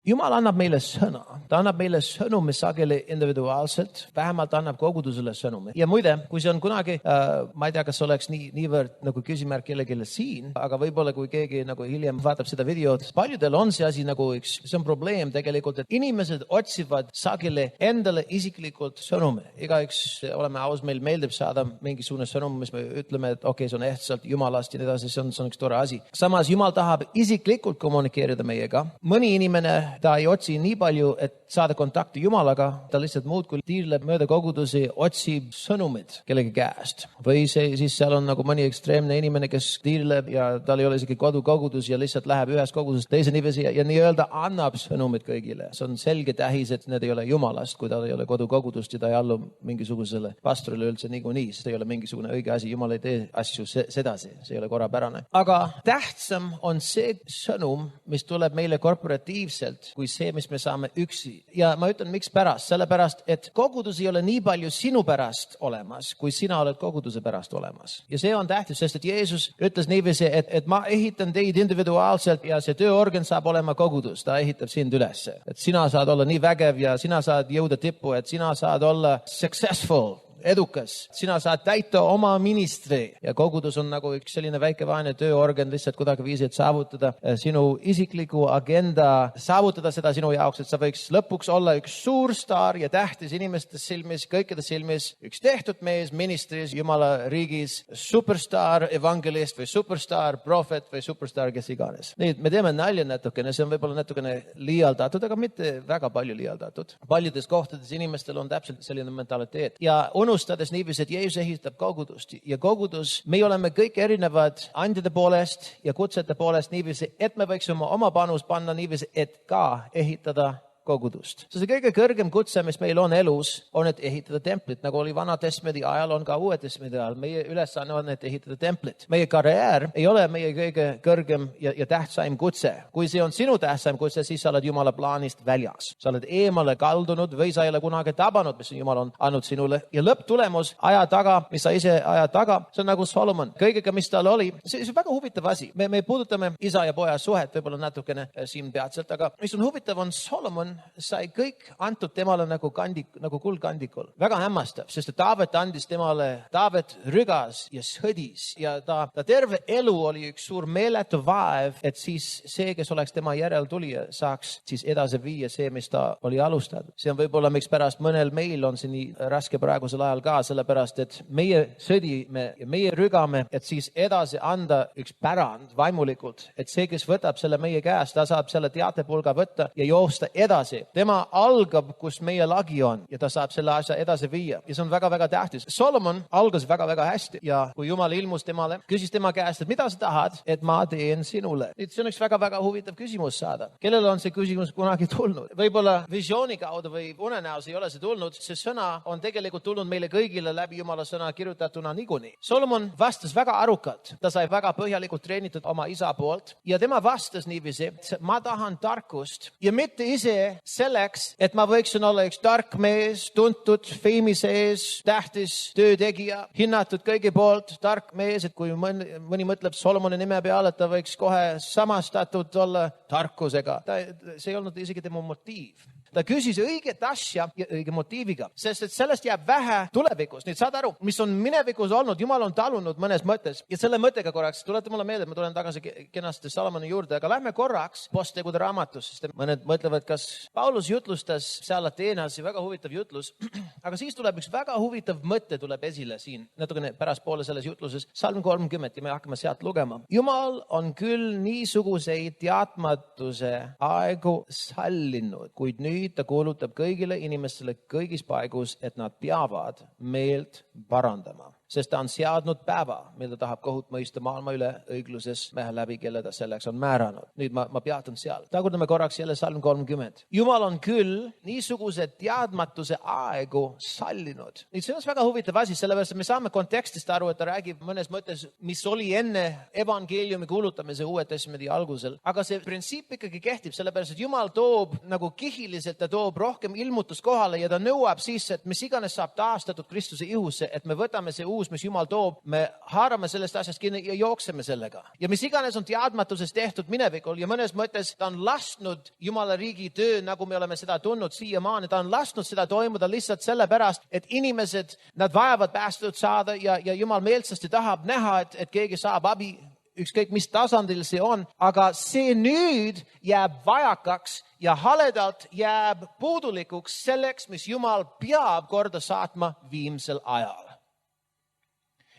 Jumal annab meile sõna. Ta annab meile sõnumi sageli individuaalselt, vähemalt annab kogudusele sõnumi. Ja muide, kui see on kunagi, ma ei tea, kas oleks niivõrd nagu küsimärk kellelegi siin, aga võib-olla kui keegi nagu hiljem vaatab seda videot, paljudel on see asi nagu see on probleem tegelikult, et inimesed otsivad sageli endale isiklikult sõnumi. Igaüks, oleme aus, meil meeldib saada mingisugune sõnum, mis me ütleme, et okei, see on ehtsalt Jumalast ja nii edasi, see on üks tore asi. Samas Jumal tahab isiklikult kommunikeerida meiega. Mõni inimene ta ei otsi nii palju, et saada kontakti Jumalaga, ta lihtsalt muudkui tiirleb mööda kogudusi, otsib sõnumid kellegi käest. Või siis seal on nagu mõni ekstreemne inimene, kes tiirleb ja tal ei ole isegi kodukogudus ja lihtsalt läheb ühest kogudusest teise niiviisi ja nii-öelda annab sõnumid kõigile. See on selge tähis, et need ei ole Jumalast, kui tal ei ole kodukogudust ja ta ei allu mingisugusele pastorile üldse niikuinii. See ei ole mingisugune õige asi, Jumal ei tee asju sedasi, see ei ole korrapärane. Aga tähtsam on see sõnum, mis tuleb meile korporatiivselt, kui see, mis me saame üksi. Ja ma ütlen, miks pärast? Sellepärast, et kogudus ei ole nii palju sinu pärast olemas, kui sina oled koguduse pärast olemas. Ja see on tähtis, sest et Jeesus ütles niiviisi, et ma ehitan teid individuaalselt ja see tööorgan saab olema kogudus. Ta ehitab sind üles. Et sina saad olla nii vägev ja sina saad jõuda tippu, et sina saad olla successful, edukas. Sina saad täita oma ministri ja kogudus on nagu üks selline väike vaene tööorgan lihtsalt kuidagi viisi, et saavutada sinu isikliku agenda, saavutada seda sinu jaoks, et sa võiks lõpuks olla üks suur staar ja tähtis inimeste silmis, kõikide silmis, üks tehtud mees ministris, Jumala riigis, superstar, evangelist või superstar, prohvet või superstar, kes iganes. Nii, me teeme nalja natukene, see on võib-olla natukene liialdatud, aga mitte väga palju liialdatud. Paljudes kohtades inimestel on täpselt selline mentaliteet ja unustades niiviisi, et Jeesus ehitab kogudust ja kogudus, me oleme kõik erinevad andjade poolest ja kutsete poolest niiviisi, et me võiksime oma panus panna niiviisi, et ka ehitada kogudust. See kõige kõrgem kutse, mis meil on elus, on, et ehitada templit, nagu oli Vana Testamendi ajal, on ka Uue Testamendi ajal. Meie ülesanne on, et ehitada templit. Meie karjäär ei ole meie kõige kõrgem ja tähtsaim kutse. Kui see on sinu tähtsaim kutse, siis sa oled Jumala plaanist väljas. Sa oled eemale kaldunud või sa ei ole kunagi tabanud, mis Jumal on andnud sinule. Ja lõpptulemus aja taga, mis sa ise aja taga, see on nagu Solomon. Kõigega, mis tal oli, see on väga huvitav asi. Me puudutame isa ja poja suhet võib-olla natukene siin peatselt, aga mis on huvitav on Solomon sai kõik antud temale nagu kuldkandikul. Väga hämmastav, sest et Taavet andis temale, Taavet rügas ja sõdis ja ta terve elu oli üks suur meeletu vaev, et siis see, kes oleks tema järeltulija, saaks siis edasi viia see, mis ta oli alustanud. See on võib-olla miks pärast mõnel meil on see nii raske praegusel ajal ka, sellepärast et meie sõdime ja meie rügame, et siis edasi anda üks pärand vaimulikult, et see, kes võtab selle meie käest, ta saab selle teatepulga võtta ja joosta edasi. Tema algab, kus meie lagi on ja ta saab selle asja edasi viia. Ja see on väga-väga tähtis. Solomon algas väga-väga hästi ja kui Jumal ilmus temale, küsis tema käest, et mida sa tahad, et ma teen sinule. See on üks väga-väga huvitav küsimus saada. Kellele on see küsimus kunagi tulnud? Võib-olla visiooni kaudu või unenäos ei ole see tulnud. See sõna on tegelikult tulnud meile kõigile läbi Jumala sõna kirjutatuna niikuinii. Solomon vastas väga arukalt. Ta sai väga põhjalikult treenitud oma isa poolt ja tema vastas niiviisi, et ma tahan tarkust ja mitte ise selleks, et ma võiksin olla üks tark mees, tuntud, feimi sees, tähtis töötegija, hinnatud kõigi poolt, tark mees, et kui mõni mõtleb Solomoni nime peale, et ta võiks kohe samastatud olla tarkusega. See ei olnud isegi tema motiiv. Ta küsis õiget asja ja õige motiiviga, sest et sellest jääb vähe tulevikus. Nüüd saad aru, mis on minevikus olnud, Jumal on talunud mõnes mõttes ja selle mõttega korraks, tulete mulle meelde, ma tulen tagasi kenasti Salomoni juurde, aga lähme korraks Posttegude raamatus, sest mõned mõtlevad, kas Paulus jutlustas seal Ateenas, väga huvitav jutlus, aga siis tuleb üks väga huvitav mõte tuleb esile siin, natukene pärast poole selles jutluses, Salm 30 ja me hakkame sealt lugema. Jumal on küll niisuguseid teadmatuse aegu sallinud, kuid nüüd ta kuulutab kõigile inimestele kõigis paigus, et nad peavad meelt parandama. Sest ta on seadnud päeva, mil ta tahab kohut mõista maailma üle õigluses mehe läbi, kelle ta selleks on määranud. Nüüd ma peatun seal. Tagurdame korraks jälle Salm 30. Jumal on küll niisuguse teadmatuse aegu sallinud. Nüüd see on väga huvitav asi, sellepärast me saame kontekstist aru, et ta räägib mõnes mõttes, mis oli enne evangeeliumi kuulutamise Uue Testamendi algusel. Aga see printsiip ikkagi kehtib, sellepärast et Jumal toob nagu kihiliselt, ta toob rohkem ilmutust kohale ja ta nõuab siis, et mis iganes saab taastatud Kristuse ihusse, et me võtame see uus uus, mis Jumal toob, me haarame sellest asjast kinni ja jookseme sellega. Ja mis iganes on teadmatuses tehtud minevikul ja mõnes mõttes ta on lasknud Jumala riigi töö, nagu me oleme seda tundnud siiamaani, ta on lasknud seda toimuda lihtsalt sellepärast, et inimesed, nad vajavad päästetud saada ja Jumal meelsasti tahab näha, et keegi saab abi, ükskõik mis tasandil see on, aga see nüüd jääb vajakaks ja haledalt jääb puudulikuks selleks, mis Jumal peab korda saatma viimsel ajal.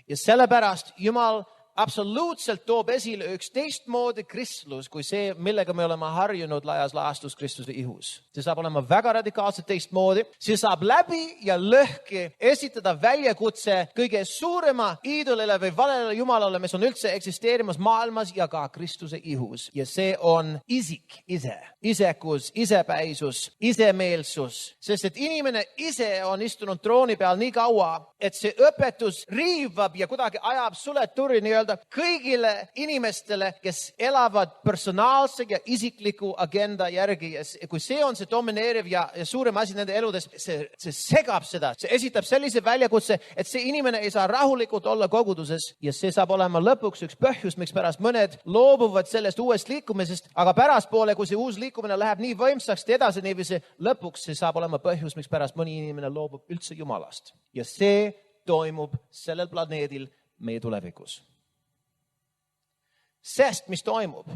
Ja sellepärast Jumal absoluutselt toob esile üks teistmoodi kristlus kui see, millega me oleme harjunud laias laastus Kristuse ihus. See saab olema väga radikaalselt teistmoodi. See saab läbi ja lõhki esitada väljakutse kõige suurema iidolile või valele Jumalale, mis on üldse eksisteerimas maailmas ja ka Kristuse ihus. Ja see on isik, ise, isekus, isepäisus, isemeelsus. Sest et inimene ise on istunud trooni peal nii kaua, et see õpetus riivab ja kuidagi ajab suleturi kõigile inimestele, kes elavad personaalse ja isikliku agenda järgi. Ja kui see on see domineeriv ja suurem asi nende eludes, see segab seda. See esitab sellise väljakutse, et see inimene ei saa rahulikult olla koguduses ja see saab olema lõpuks üks põhjus, miks pärast mõned loobuvad sellest uuest liikumisest, aga pärastpoole, kui see uus liikumine läheb nii võimsaks edasi niiviisi, lõpuks see saab olema põhjus, miks pärast mõni inimene loobub üldse Jumalast. Ja see toimub sellel planeedil meie tulevikus. Sest mis toimub,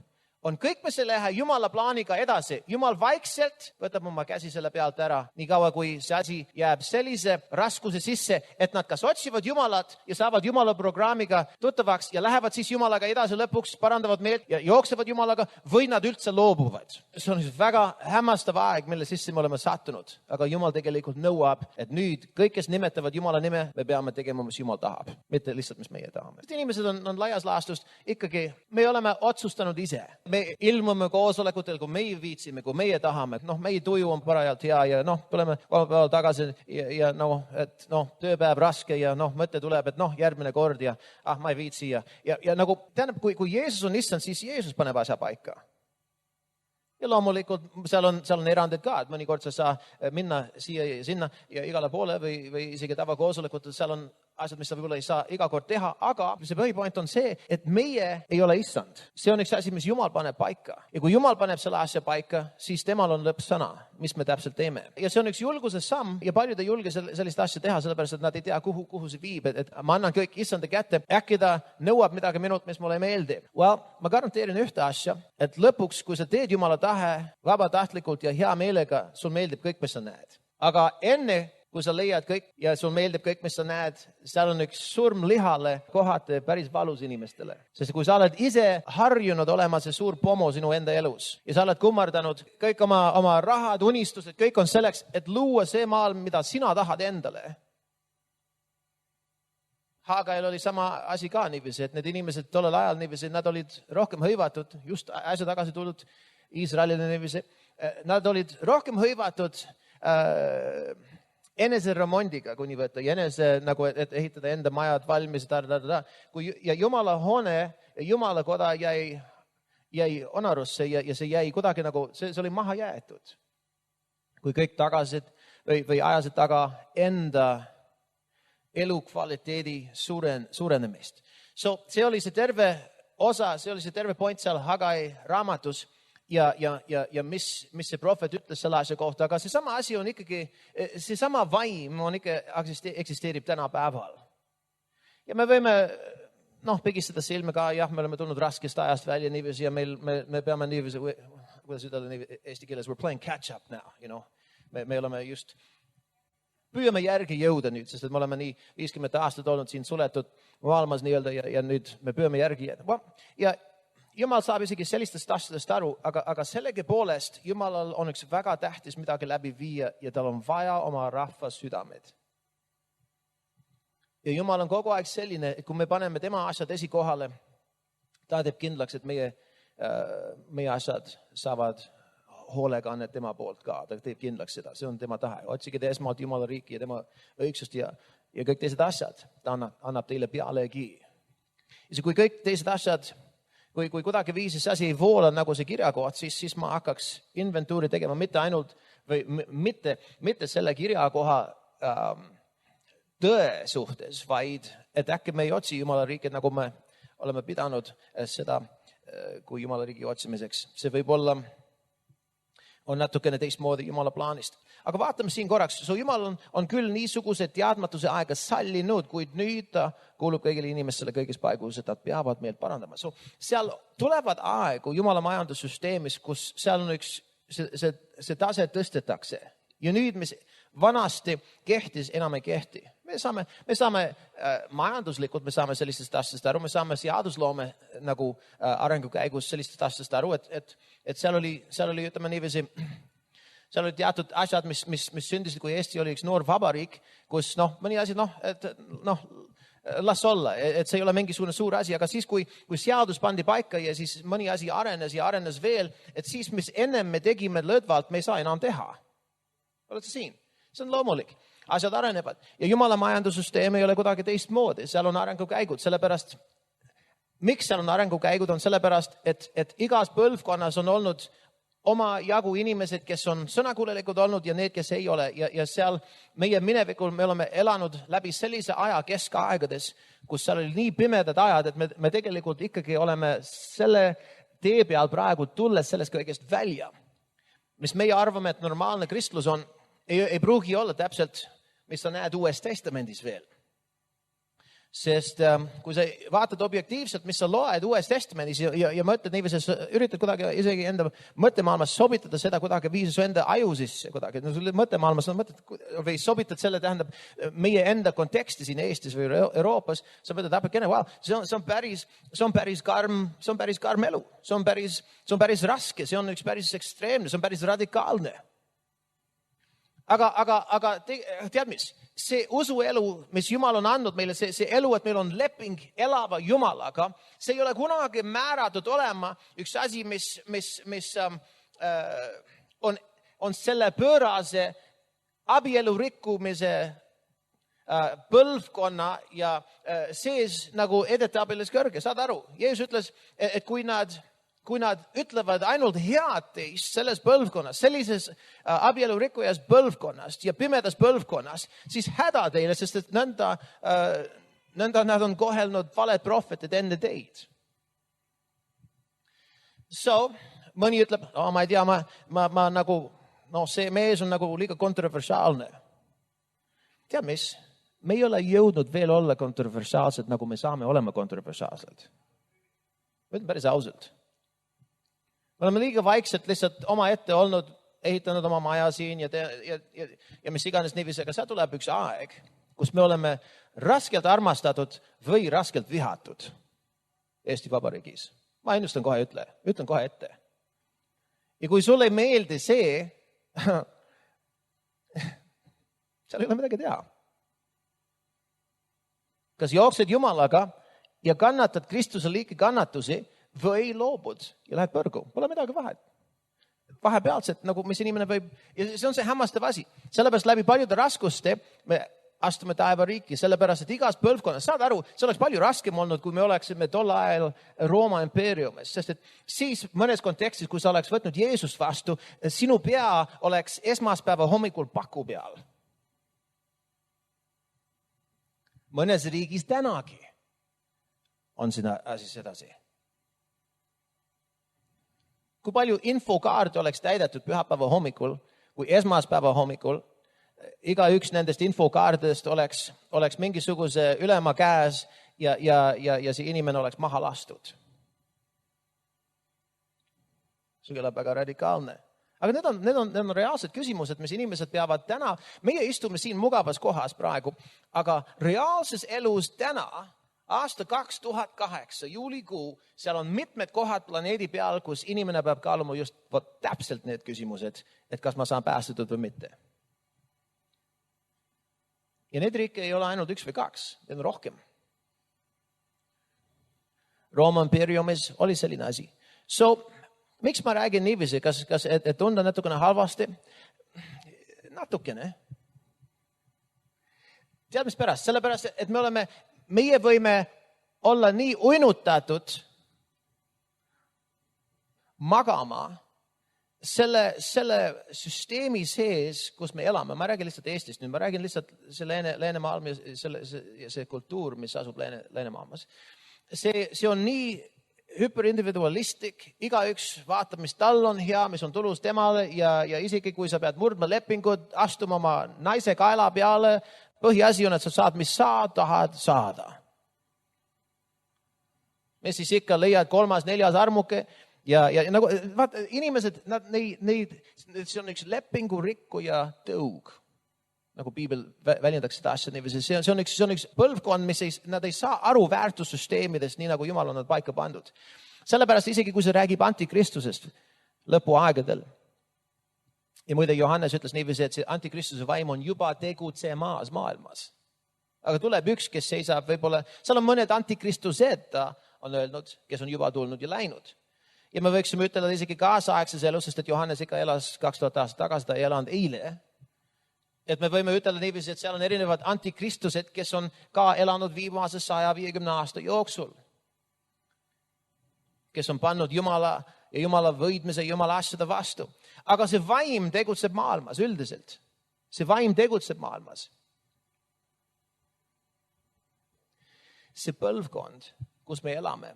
on kõik me selle Jumala plaaniga edasi. Jumal vaikselt võtab oma käsi selle pealt ära, nii kaua kui see asi jääb sellise raskuse sisse, et nad kas otsivad Jumalat ja saavad Jumala programmiga tuttavaks ja lähevad siis Jumalaga edasi lõpuks, parandavad meelt ja jooksevad Jumalaga või nad üldse loobuvad. See on väga hämmastav aeg, mille sisse me oleme sattunud, aga Jumal tegelikult nõuab, et nüüd kõik, kes nimetavad Jumala nime, me peame tegema, mis Jumal tahab, mitte lihtsalt, mis meie tahame. Inimesed on laias laastust ikkagi, me oleme otsustanud ise. Me ilmume koosolekutel, kui meie viitsime, kui meie tahame, et meie tuju on parajalt hea ja tuleme kolmapäeval tagasi ja tööpäev raske ja mõte tuleb, et järgmine kord ja ma ei viitsi ja nagu tähendab, kui Jeesus on issand, siis Jeesus paneb asja paika. Ja loomulikult seal on erandid ka, et mõnikord sa saa minna siia ja sinna ja igale poole või isegi tavakoosolekutel, seal on asjad, mis sa võib-olla ei saa iga kord teha, aga see põhipoint on see, et meie ei ole issand. See on üks asi, mis Jumal paneb paika. Ja kui Jumal paneb selle asja paika, siis temal on lõppsõna, mis me täpselt teeme. Ja see on üks julguse samm ja paljud ei julge sellist asja teha, sellepärast, et nad ei tea, kuhu see viib. Et ma annan kõik issanda kätte, äkki ta nõuab midagi minult, mis mulle ei meeldi. Well, ma garanteerin ühte asja, et lõpuks, kui sa teed Jumala tahe vabatahtlikult ja hea meelega, sul meeldib kõik, mis sa näed. Aga enne, kui sa leiad kõik ja sul meeldib kõik, mis sa näed, seal on üks surm lihale kohati päris valus inimestele. Sest kui sa oled ise harjunud olema see suur pomo sinu enda elus ja sa oled kummardanud kõik oma rahad, unistused, kõik on selleks, et luua see maailm, mida sina tahad endale. Hagail oli sama asi ka niiviisi, et need inimesed tollel ajal niiviisi, nad olid rohkem hõivatud, just äsja tagasi tulnud Iisraelile niiviisi, nad olid rohkem hõivatud enese remondiga, kui nii võtta, ja enese nagu, et ehitada enda majad valmis, ja Jumala hoone ja Jumala koda jäi onarusse ja see jäi kuidagi nagu, see oli maha jäetud. Kui kõik tagasid või ajasid taga enda elukvaliteedi suurenemist. So see oli see terve osa, see oli see terve point seal Hagai raamatus. Ja mis see prohvet ütles selle asja kohta, aga see sama asi on ikkagi, see sama vaim on ikka eksisteerib tänapäeval. Ja me võime, pigistada silme ka, jah, me oleme tulnud raskest ajast välja niiviisi ja me peame niiviisi, kuidas ütelda eesti keeles, we're playing catch up now, me oleme just, püüame järgi jõuda nüüd, sest et me oleme nii 50 aastat olnud siin suletud maailmas nii-öelda ja nüüd me püüame järgi jääda. Ja Jumal saab isegi sellistest asjadest aru, aga sellegipoolest Jumalal on üks väga tähtis midagi läbi viia ja tal on vaja oma rahva südamed. Ja Jumal on kogu aeg selline, et kui me paneme tema asjad esikohale, ta teeb kindlaks, et meie asjad saavad hoolekannet tema poolt ka. Ta teeb kindlaks seda, see on tema tahe. Otsige te esmalt Jumala riiki ja tema õigsust ja kõik teised asjad. Ta annab teile pealegi. Ja kui kõik teised asjad kui kuidagi viisis asi ei voola nagu see kirjakoht, siis ma hakkaks inventuuri tegema mitte ainult või mitte selle kirjakoha tõe suhtes, vaid et äkki me ei otsi Jumala riiki, nagu me oleme pidanud seda kui Jumala riigi otsimiseks. See võib olla on natukene teistmoodi Jumala plaanist. Aga vaatame siin korraks. Jumal on küll niisuguse teadmatuse aega sallinud, kuid nüüd ta kuulub kõigile inimestele kõigis paigus, et nad peavad meelt parandama. Seal tulevad aegu Jumala majandussüsteemis, kus seal on see tase tõstetakse. Ja nüüd, mis vanasti kehtis, enam ei kehti. Me saame majanduslikult, me saame sellistest asjast aru, me saame seadusloome nagu arengu käigus sellistest asjast aru, et seal oli, ütleme niiviisi, seal oli teatud asjad, mis sündisid, kui Eesti oli üks noor vabariik, kus mõni asi, las olla, et see ei ole mingisugune suur asi, aga siis, kui seadus pandi paika ja siis mõni asi arenes veel, et siis, mis ennem me tegime lõdvalt, me ei saa enam teha. Olete siin? See on loomulik. Asjad arenevad. Ja Jumala majandussüsteem ei ole kuidagi teistmoodi. Seal on arengukäigud. Sellepärast, miks seal on arengukäigud, on sellepärast, et igas põlvkonnas on olnud oma jagu inimesed, kes on sõnakuulelikud olnud ja need, kes ei ole. Ja seal meie minevikul me oleme elanud läbi sellise aja keskaegades, kus seal oli nii pimedad ajad, et me tegelikult ikkagi oleme selle tee peal praegu tulles sellest kõigest välja. Mis meie arvame, et normaalne kristlus on, ei pruugi olla täpselt, mis sa näed Uues Testamendis veel. Sest kui sa vaatad objektiivselt, mis sa loed Uues Testamendis ja mõtled niiviisi, üritad kuidagi isegi enda mõttemaailmas sobitada seda kuidagi viisi su enda aju sisse kuidagi. Mõttemaailmas või sobitad selle, tähendab meie enda konteksti siin Eestis või Euroopas, sa mõtled apakene, wow, see on päris karm elu. See on päris raske, see on üks päris ekstreemne, see on päris radikaalne. Aga tead mis? See usuelu, mis Jumal on andnud meile, see elu, et meil on leping elava Jumalaga, see ei ole kunagi määratud olema üks asi, mis on selle pöörase abielu rikkumise põlvkonna ja sees nagu edetabelis kõrge. Saad aru? Jeesus ütles, et kui nad ütlevad ainult head teist selles põlvkonnas, sellises abielu rikkujas põlvkonnast ja pimedas põlvkonnas, siis häda teile, sest et nõnda nad on kohelnud valed prohvetid enne teid. Mõni ütleb, ma ei tea, ma nagu, see mees on nagu liiga kontroversiaalne. Tead mis? Me ei ole jõudnud veel olla kontroversiaalsed, nagu me saame olema kontroversiaalsed. Ma ütlen päris ausalt. Me oleme liiga vaikselt lihtsalt oma ette olnud, ehitanud oma maja siin ja mis iganes niiviisi, aga see tuleb üks aeg, kus me oleme raskelt armastatud või raskelt vihatud Eesti Vabariigis. Ma ennustan kohe, ütlen kohe ette. Ja kui sulle ei meeldi see, seal ei ole midagi teha. Kas jooksed Jumalaga ja kannatad Kristuse liiki kannatusi, või loobud ja lähed põrgu. Pole midagi vahet. Vahepealselt, nagu mis inimene võib, ja see on see hämmastav asi. Sellepärast läbi paljude raskuste me astume taevariiki, sellepärast, et igas põlvkonnas, saad aru, see oleks palju raskem olnud, kui me oleksime tol ajal Rooma impeeriumis, sest et siis mõnes kontekstis, kui sa oleks võtnud Jeesust vastu, sinu pea oleks esmaspäeva hommikul paku peal. Mõnes riigis tänagi on sinna asi sedasi. Kui palju infokaardi oleks täidetud pühapäeva hommikul, kui esmaspäeva hommikul, iga üks nendest infokaardidest oleks mingisuguse ülema käes ja see inimene oleks maha lastud. See ei ole väga radikaalne. Aga need on reaalsed küsimused, mis inimesed peavad täna. Meie istume siin mugavas kohas praegu, aga reaalses elus täna aasta 2008, juulikuu, seal on mitmed kohad planeedi peal, kus inimene peab kaaluma just täpselt need küsimused, et kas ma saan päästetud või mitte. Ja need riike ei ole ainult 1 või 2, need on rohkem. Rooma imperiumis oli selline asi. Miks ma räägin niiviisi, et tunda natukene halvasti? Natukene. Tead mis pärast? Sellepärast, et meie võime olla nii uinutatud magama selle süsteemi sees, kus me elame, ma räägin lihtsalt Eestist nüüd, ma räägin lihtsalt see läänemaailm ja see kultuur, mis asub läänemaailmas. See on nii hüperindividualistlik, igaüks vaatab, mis tal on hea, mis on tulus temale ja isegi kui sa pead murdma lepingud, astuma oma naise kaela peale, põhiasi on, et sa saad, mis sa tahad saada. Ja siis ikka leiad 3., 4. armuke ja nagu, vaata, inimesed, see on üks lepingurikkuja tõug, nagu piibel väljendaks seda asja niiviisi. See on üks põlvkond, nad ei saa aru väärtussüsteemidest, nii nagu Jumal on nad paika pandud. Sellepärast isegi, kui see räägib antikristusest lõpuaegadel. Ja muide, Johannes ütles niiviisi, et see antikristuse vaim on juba tegutsemas maailmas. Aga tuleb üks, kes seisab võib-olla, seal on mõned antikristused, on öelnud, kes on juba tulnud ja läinud. Ja me võiksime ütelda isegi kaasaegses elus, sest et Johannes ikka elas 2000 aastat tagasi, ta ei elanud eile. Et me võime ütelda niiviisi, et seal on erinevad antikristused, kes on ka elanud viimase 150 aasta jooksul. Kes on pannud Jumala ja Jumala võidmise Jumala asjade vastu. Aga see vaim tegutseb maailmas üldiselt. See vaim tegutseb maailmas. See põlvkond, kus me elame.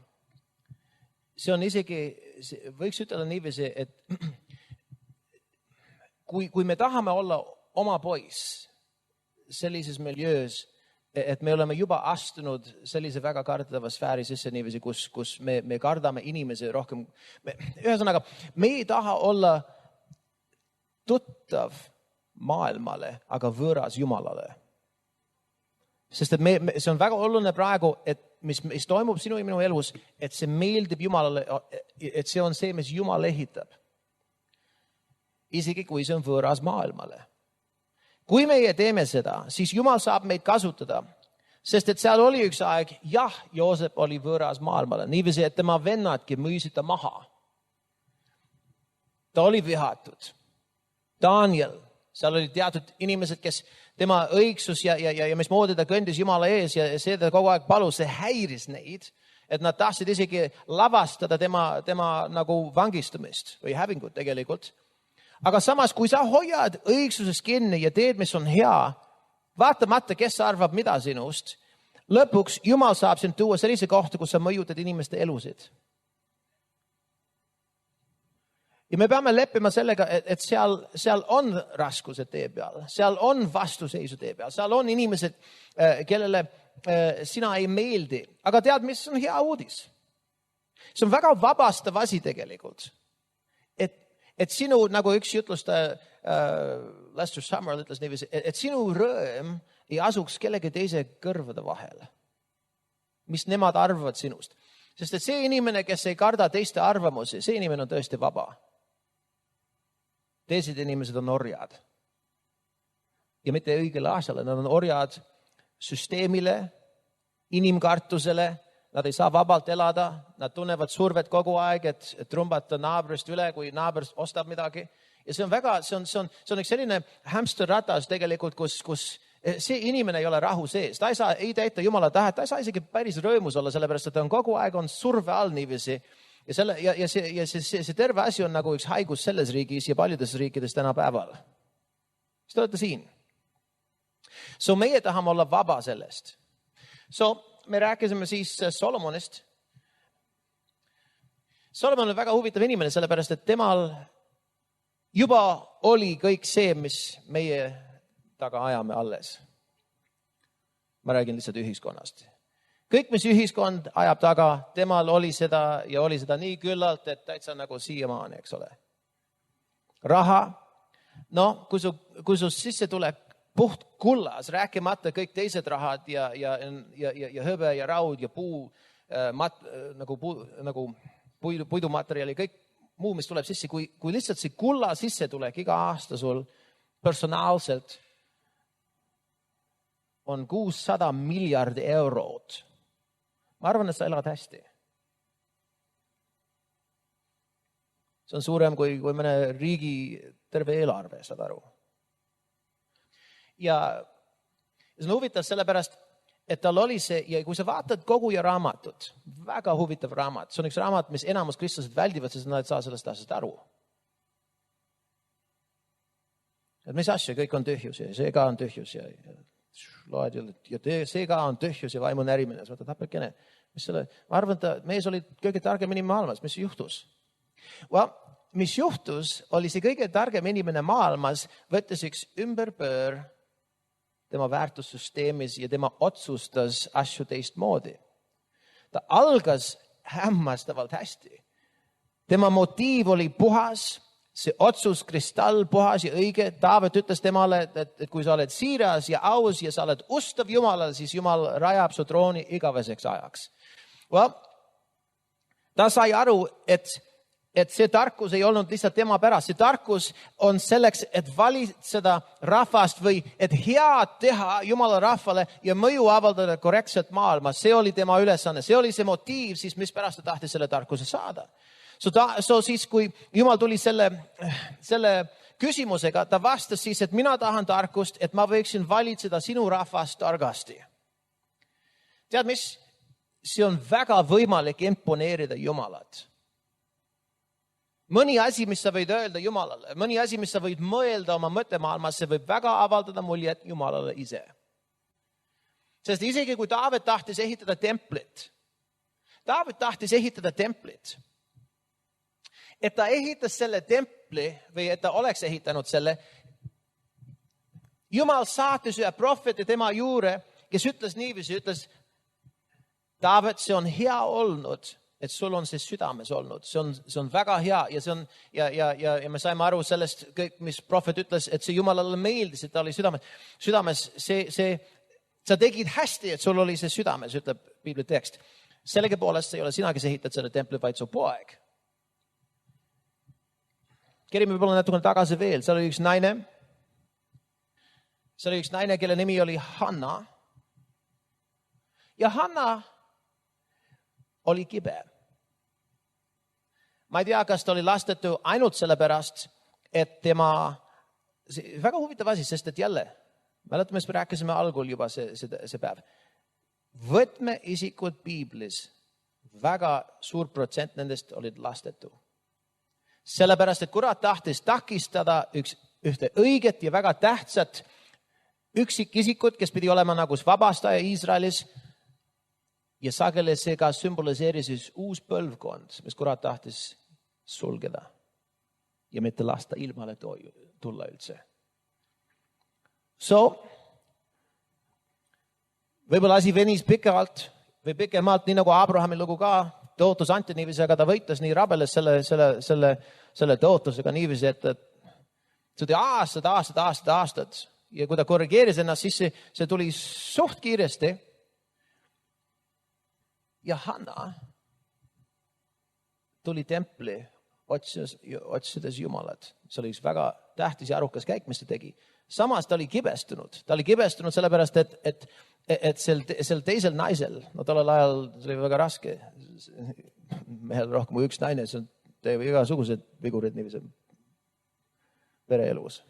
See on isegi, võiks ütelda niiviisi, et kui me tahame olla oma poiss sellises miljöös, et me oleme juba astunud sellise väga kardetava sfääri sisse niiviisi, kus me kardame inimesi rohkem. Ühesõnaga, me ei taha olla tuttav maailmale, aga võõras Jumalale. Sest et see on väga oluline praegu, et mis toimub sinu ja minu elus, et see meeldib Jumalale, et see on see, mis Jumal ehitab. Isegi kui see on võõras maailmale. Kui meie teeme seda, siis Jumal saab meid kasutada, sest et seal oli üks aeg, jah, Joosep oli võõras maailmale, niiviisi, et tema vennadki müüsid ta maha. Ta oli vihatud. Daniel, seal oli teatud inimesed, kes tema õigsus ja mismoodi ta kõndis Jumala ees ja see ta kogu aeg palus, see häiris neid, et nad tahtsid isegi lavastada tema nagu vangistumist või hävingut tegelikult. Aga samas, kui sa hoiad õigsuses kinni ja teed, mis on hea, vaatamata, kes arvab mida sinust, lõpuks Jumal saab sind tuua sellise kohta, kus sa mõjutad inimeste elusid. Ja me peame leppima sellega, et seal on raskused tee peal, seal on vastuseisu tee peal, seal on inimesed, kellele sina ei meeldi. Aga tead, mis on hea uudis? See on väga vabastav asi tegelikult. Et sinu, nagu üks jutlustaja, Lester Summerall ütles niiviisi, et sinu rõõm ei asuks kellegi teise kõrvade vahel, mis nemad arvavad sinust. Sest et see inimene, kes ei karda teiste arvamusi, see inimene on tõesti vaba. Teised inimesed on orjad. Ja mitte õigele asjale, nad on orjad süsteemile, inimkartusele, nad ei saa vabalt elada, nad tunnevad survet kogu aeg, et trumbata naabrist üle, kui naaber ostab midagi. Ja see on üks selline hamsterratas tegelikult, kus see inimene ei ole rahu sees. Ta ei täita Jumala tahet, ta ei saa isegi päris rõõmus olla, sellepärast, et ta on kogu aeg on surve all niiviisi. Ja see terve asi on nagu üks haigus selles riigis ja paljudes riikides tänapäeval. Siis te olete siin. So meie tahame olla vaba sellest. So me rääkisime siis Solomonist. Solomon on väga huvitav inimene, sellepärast, et temal juba oli kõik see, mis meie taga ajame alles. Ma räägin lihtsalt ühiskonnast. Kõik, mis ühiskond ajab taga, temal oli seda ja oli seda nii küllalt, et täitsa nagu siiamaani, eks ole. Raha, no kui su sisse tuleb puht kullas, rääkimata kõik teised rahad ja hõbe ja raud ja puu, nagu puidumaterjali, kõik muu, mis tuleb sisse, kui lihtsalt see kulla sisse tulek iga aasta sul personaalselt on 600 miljardi eurot. Ma arvan, et sa elad hästi. See on suurem kui mõne riigi terve eelarve, saad aru. Ja see on huvitav sellepärast, et tal oli see, ja kui sa vaatad Koguja raamatut, väga huvitav raamat, see on üks raamat, mis enamus kristlased väldivad, sest nad ei saa sellest asjast aru. et mis asja, kõik on tühjus ja see ka on tühjus ja loed ja see ka on tühjus ja vaimu närimine. Sa mõtled, apelkene, mis selle, ma arvan, et mees oli kõige targem inimene maailmas, mis juhtus? Mis juhtus, oli see kõige targem inimene maailmas, võttes üks ümberpöör tema väärtussüsteemis ja tema otsustas asju teistmoodi. Ta algas hämmastavalt hästi. Tema motiiv oli puhas, see otsus kristall puhas ja õige. Taavet ütles temale, et kui sa oled siiras ja aus ja sa oled ustav Jumalale, siis Jumal rajab su trooni igaveseks ajaks. Ta sai aru, et see tarkus ei olnud lihtsalt tema pärast. See tarkus on selleks, et valitseda rahvast või et head teha Jumala rahvale ja mõju avaldada korrektselt maailmas. See oli tema ülesanne. See oli see motiiv, siis mis pärast ta tahtis selle tarkuse saada. Siis, kui Jumal tuli selle küsimusega, ta vastas siis, et mina tahan tarkust, et ma võiksin valitseda sinu rahvast targasti. Tead mis? See on väga võimalik imponeerida Jumalat. Mõni asi, mis sa võid öelda Jumalale, mõni asi, mis sa võid mõelda oma mõttemaailmas, see võib väga avaldada muljet Jumalale ise. Sest isegi kui Taavet tahtis ehitada templit, et ta ehitas selle templi või et ta oleks ehitanud selle, Jumal saatis ühe prohveti tema juurde, kes ütles niiviisi, ütles, Taavet, see on hea olnud, et sul on see südames olnud. See on väga hea ja me saime aru sellest, mis prohvet ütles, et see Jumalale meeldis, et ta oli südames. Sa tegid hästi, et sul oli see südames, ütleb Piibli tekst. Sellegipoolest ei ole sina, kes ehitad selle templi, vaid su poeg. Kerime võib-olla natukene tagasi veel. Seal oli üks naine, kelle nimi oli Hanna. Ja Hanna oli kibe. Ma ei tea, kas ta oli lastetu ainult sellepärast, et väga huvitav asi, sest et jälle, mäletame, me rääkisime algul juba see päev. Võtme isikud Piiblis, väga suur protsent nendest olid lastetu. Sellepärast, et kurat tahtis takistada ühte õiget ja väga tähtsat üksikisikut, kes pidi olema nagu vabastaja Iisraelis. Ja sageli see ka sümboliseeris uus põlvkond, mis kurat tahtis sulgeda ja mitte lasta ilmale tulla üldse. Võib-olla asi venis pikemalt, nii nagu Abrahami lugu ka, tõotus anti niiviisi, aga ta võitles nii rabeles selle tõotusega niiviisi, et see tuli aastad. Ja kui ta korrigeeris ennast, siis see tuli suht kiiresti. Ja Hanna tuli templi otsides Jumalat. See oli üks väga tähtis ja arukas käik, mis ta tegi. Samas ta oli kibestunud. Ta oli kibestunud sellepärast, et sel teisel naisel, tollel ajal see oli väga raske, mehel rohkem kui üks naine, see teeb igasugused vigurid niiviisi pereelus.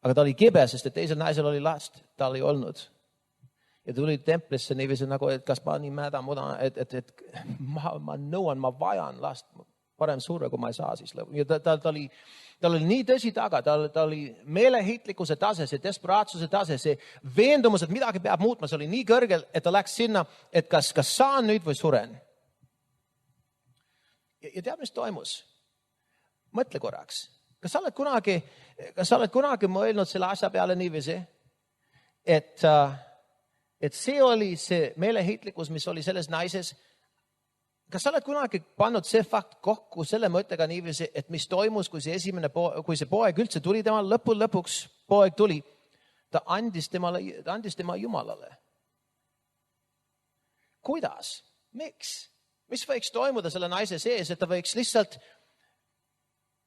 Aga ta oli kibe, sest et teisel naisel oli last, tal ei olnud. Ja tuli templisse niiviisi nagu, et kas ma nii mäda, et ma nõuan, ma vajan last, parem surre, kui ma ei saa siis. Ja ta oli nii tõsi taga, ta oli meeleheitlikkuse tase, see desperaatsuse tase, see veendumus, et midagi peab muutma, see oli nii kõrgel, et ta läks sinna, et kas saan nüüd või suren. Ja tead, mis toimus? Mõtle korraks. Kas sa oled kunagi mõelnud selle asja peale niiviisi, et see oli see meeleheitlikkus, mis oli selles naises. Kas sa oled kunagi pannud see fakt kokku selle mõttega niiviisi, et mis toimus, kui see poeg üldse tuli temal lõpuks, poeg tuli, ta andis tema Jumalale. Kuidas? Miks? Mis võiks toimuda selle naise sees, et ta võiks lihtsalt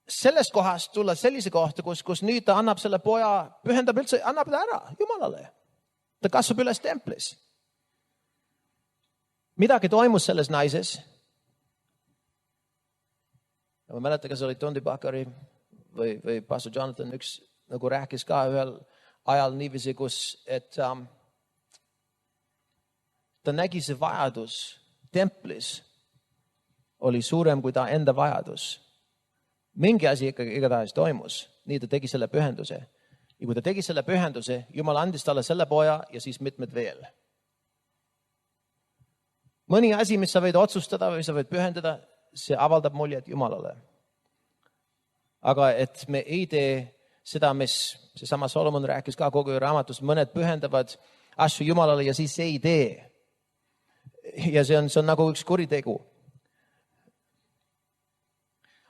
sellest kohast tulla sellise kohta, kus nüüd ta annab selle poja, pühendab üldse, annab ta ära Jumalale. Ta kasvab üles templis. Midagi toimus selles naises. Ma mäletan, kas oli Tondi Bakari või Pastor Jonathan üks nagu rääkis ka ühel ajal niiviisi, kus ta nägi see vajadus templis oli suurem kui ta enda vajadus. Mingi asi igatahes toimus. Nii ta tegi selle pühenduse. Ja kui ta tegi selle pühenduse, Jumal andis talle selle poja ja siis mitmed veel. Mõni asi, mis sa võid otsustada või sa võid pühendada, see avaldab muljet Jumalale. Aga et me ei tee seda, mis seesama Solomon rääkis ka kogu raamatus, mõned pühendavad asju Jumalale ja siis ei tee. Ja see on nagu üks kuritegu.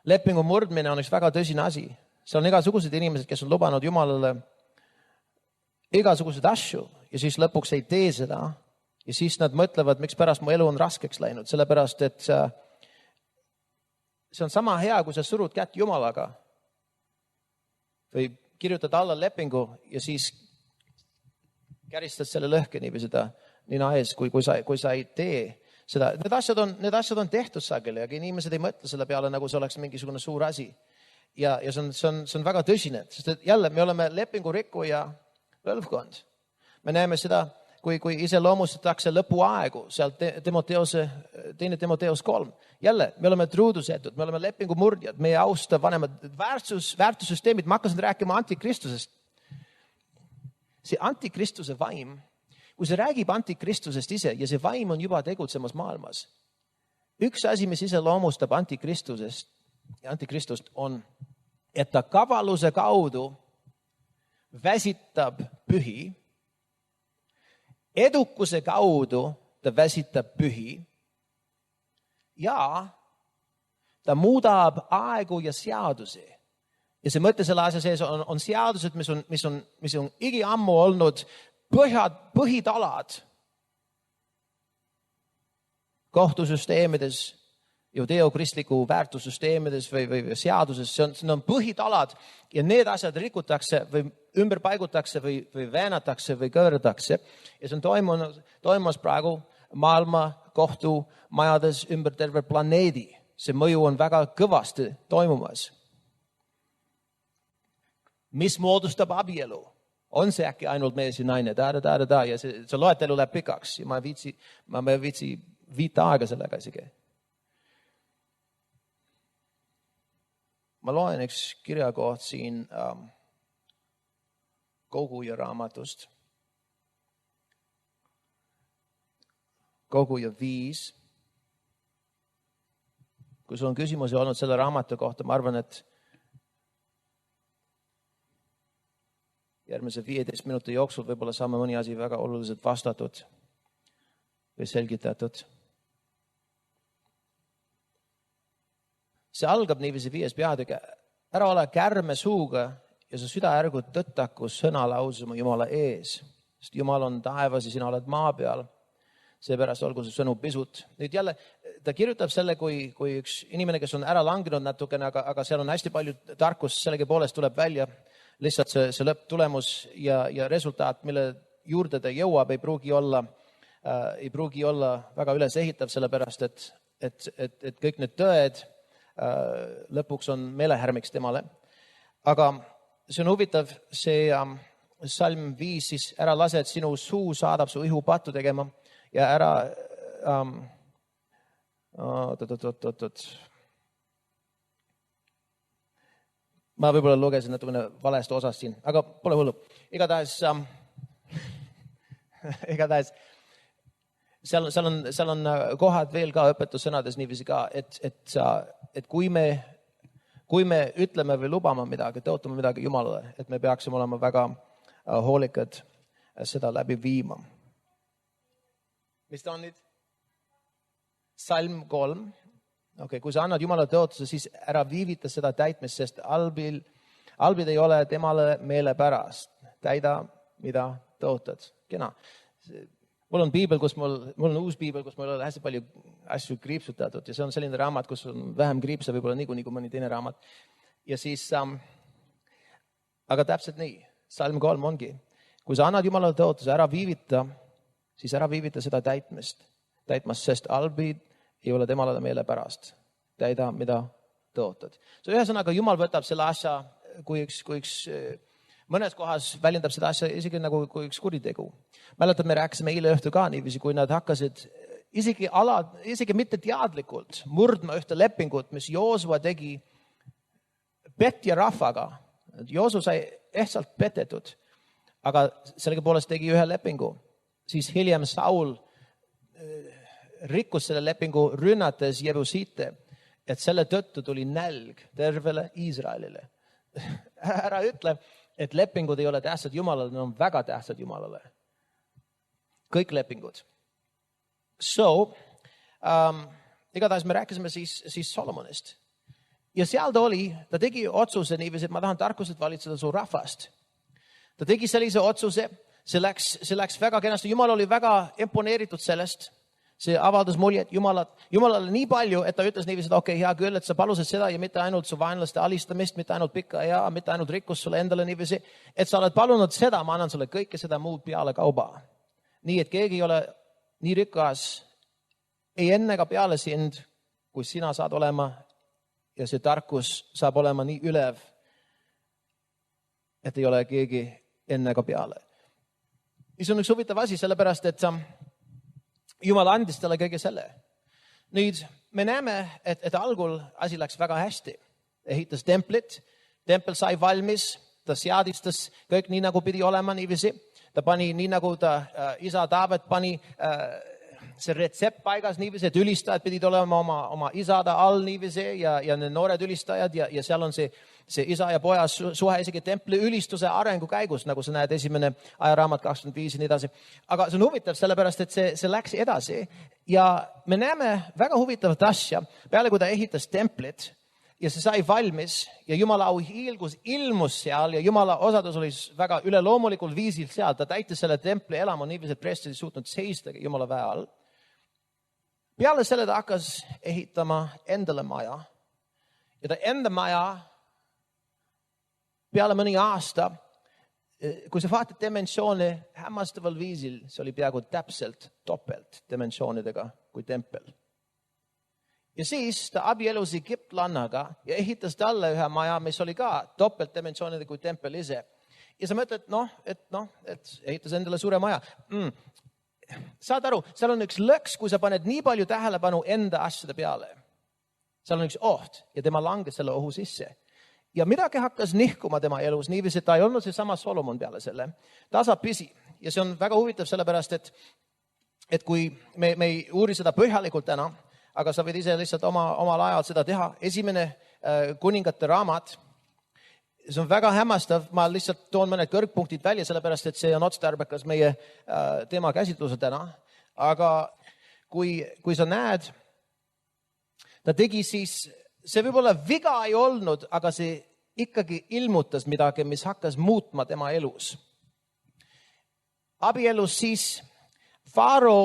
Lepingu murdmine on üks väga tõsine asi. See on igasugused inimesed, kes on lubanud Jumalale igasugused asju ja siis lõpuks ei tee seda. Ja siis nad mõtlevad, miks pärast mu elu on raskeks läinud. Sellepärast, et see on sama hea, kui sa surud kätt Jumalaga või kirjutad alla lepingu ja siis käristad selle lõhkeni või seda nina ees, kui sa ei tee seda. Need asjad on tehtud sageli, aga inimesed ei mõtle selle peale, nagu see oleks mingisugune suur asi. Ja see on väga tõsine, sest et jälle me oleme lepingu rikkuja põlvkond. Me näeme seda, kui iseloomustatakse lõpuaegu, seal teine Timoteus 3. Jälle, me oleme truudusetud, me oleme lepingu murdjad, me ei austa vanemad väärtussüsteemid. Ma hakkasin rääkima antikristusest. See antikristuse vaim, kui see räägib antikristusest ise ja see vaim on juba tegutsemas maailmas. Üks asi, mis iseloomustab antikristust on, et ta kavaluse kaudu väsitab pühi. Edukuse kaudu ta väsitab pühi ja ta muudab aegu ja seadusi. Ja see mõte selle asja sees on seadused, mis on igiammu olnud põhitalad kohtusüsteemides, judeokristliku väärtussüsteemides või seaduses. See on põhitalad ja need asjad rikutakse või ümber paigutakse või väänatakse või kõrdatakse. Ja see on toimumas praegu maailma kohtumajades ümber terve planeedi. See mõju on väga kõvasti toimumas. Mis moodustab abielu? On see äkki ainult mees ja naine? Ja see loetelu läheb pikaks ja ma viitsi 5 aega sellega isegi. Ma loen üks kirjakoht siin Koguja raamatust. Koguja 5. Kui sul on küsimusi olnud selle raamatu kohta, ma arvan, et järgmise 15 minuti jooksul võib-olla saame mõni asi väga oluliselt vastatud või selgitatud. See algab niiviisi 5. peatükk. Ära ole kärme suuga ja sa süda ärgu tõttaku sõna lausuma Jumala ees. Sest Jumal on taevas ja sina oled maa peal. Seepärast olgu see sõnu pisut. Nüüd jälle, ta kirjutab selle, kui üks inimene, kes on ära langenud natukene, aga seal on hästi palju tarkust, sellegi poolest tuleb välja lihtsalt see lõpptulemus ja resultaat, mille juurde ta jõuab, ei pruugi olla väga ülesehitav, sellepärast, et kõik need tõed lõpuks on meelehärmiks temale. Aga see on huvitav, see salm 5, siis ära lase, et sinu suu saadab su ihu pattu tegema ja ära ma võib-olla lugesin natukene valest osast siin, aga pole hullu. Igatahes seal on kohad veel ka õpetussõnades niiviisi ka, et kui me ütleme või lubame midagi, tõotame midagi Jumalale, et me peaksime olema väga hoolikad seda läbi viima. Mis ta on nüüd? Salm 3. Okay, kui sa annad Jumala tõotuse, siis ära viivita seda täitmist, sest albid ei ole temale meele pärast. Täida, mida tõotad. Kena. Mul on piibel, mul on uus piibel, kus mul on hästi palju asju kriipsutatud ja see on selline raamat, kus on vähem kriipsa võib-olla nii kui mõni teine raamat. Ja siis, aga täpselt nii, salm 3 ongi. Kui sa annad Jumala tõotuse, ära viivita, siis ära viivita seda täitmast, sest albid ei ole temale meele pärast. Täida, mida tõotad. So ühesõnaga, Jumal võtab selle asja, kui üks mõnes kohas väljendab seda asja isegi nagu kui üks kuritegu. Mäletad, me rääkisime eile õhtu ka niiviisi, kui nad hakkasid isegi mitte teadlikult murdma ühte lepingut, mis Joosua tegi Petja rahvaga, Joosu sai ehtsalt petetud, aga sellegipoolest tegi ühe lepingu. Siis hiljem Saul rikkus selle lepingu rünnates Jebusiite, et selle tõttu tuli nälg tervele Iisraelile. Ära ütle, et lepingud ei ole tähtsad Jumalale, need on väga tähtsad Jumalale. Kõik lepingud. So, igatahes me rääkisime siis Solomonist. Ja seal ta tegi otsuse niiviisi, et ma tahan tarkuselt valitseda su rahvast. Ta tegi sellise otsuse, see läks väga kenasti. Jumal oli väga imponeeritud sellest. See avaldas muljet Jumalale nii palju, et ta ütles niiviisi, et okei, hea küll, et sa palusid seda ja mitte ainult su vaenlaste alistamist, mitte ainult pikka ja mitte ainult rikkust sulle endale niiviisi, et sa oled palunud seda, ma annan sulle kõike seda muud peale kauba. Nii, et keegi ei ole nii rikas ei enne ega peale sind, kui sina saad olema ja see tarkus saab olema nii ülev, et ei ole keegi enne ega peale. Ja see on üks huvitav asi, sellepärast, et Jumal andis talle kõige selle. Nüüd me näeme, et algul asi läks väga hästi. Ehitas templit, tempel sai valmis, ta seadistas kõik nii, nagu pidi olema niiviisi. Ta pani nii, nagu ta isa Taavet pani see retsept paigas niiviisi, et ülistajad pidid olema oma isada all niiviisi ja need noored ülistajad ja seal on see isa ja poja suhe isegi templi ülistuse arengu käigus, nagu sa näed, esimene ajaraamat 25 ja nii edasi. Aga see on huvitav, sellepärast, et see läks edasi ja me näeme väga huvitavat asja. Peale, kui ta ehitas templit ja see sai valmis ja Jumala auhiilgus ilmus seal ja Jumala osadus oli väga üleloomulikul viisil seal. Ta täitis selle templi elamu niiviisi, et preestid ei suutnud seista Jumala väe all. Peale selle ta hakkas ehitama endale maja ja ta enda maja peale mõni aasta, kui sa vaatad dimensioone hämmastaval viisil, see oli peaaegu täpselt topelt dimensioonidega kui tempel. Ja siis ta abielus egiptlannaga ja ehitas talle ühe maja, mis oli ka topelt dimensioonidega kui tempel ise. Ja sa mõtled, et ehitas endale suure maja. Saad aru, seal on üks lõks, kui sa paned nii palju tähelepanu enda asjade peale. Seal on üks oht ja tema langes selle ohu sisse. Ja midagi hakkas nihkuma tema elus niiviisi, et ta ei olnud see sama Solomon peale selle. Tasapisi. Ja see on väga huvitav sellepärast, et kui me ei uuri seda põhjalikult täna, aga sa võid ise lihtsalt omal ajal seda teha. Esimene kuningate raamat, see on väga hämmastav. Ma lihtsalt toon mõned kõrgpunktid välja, sellepärast, et see on otstarbekas meie teema käsitluse täna. Aga kui sa näed, ta tegi siis, see võib-olla viga ei olnud, aga see ikkagi ilmutas midagi, mis hakkas muutma tema elus. Abielus siis Faaro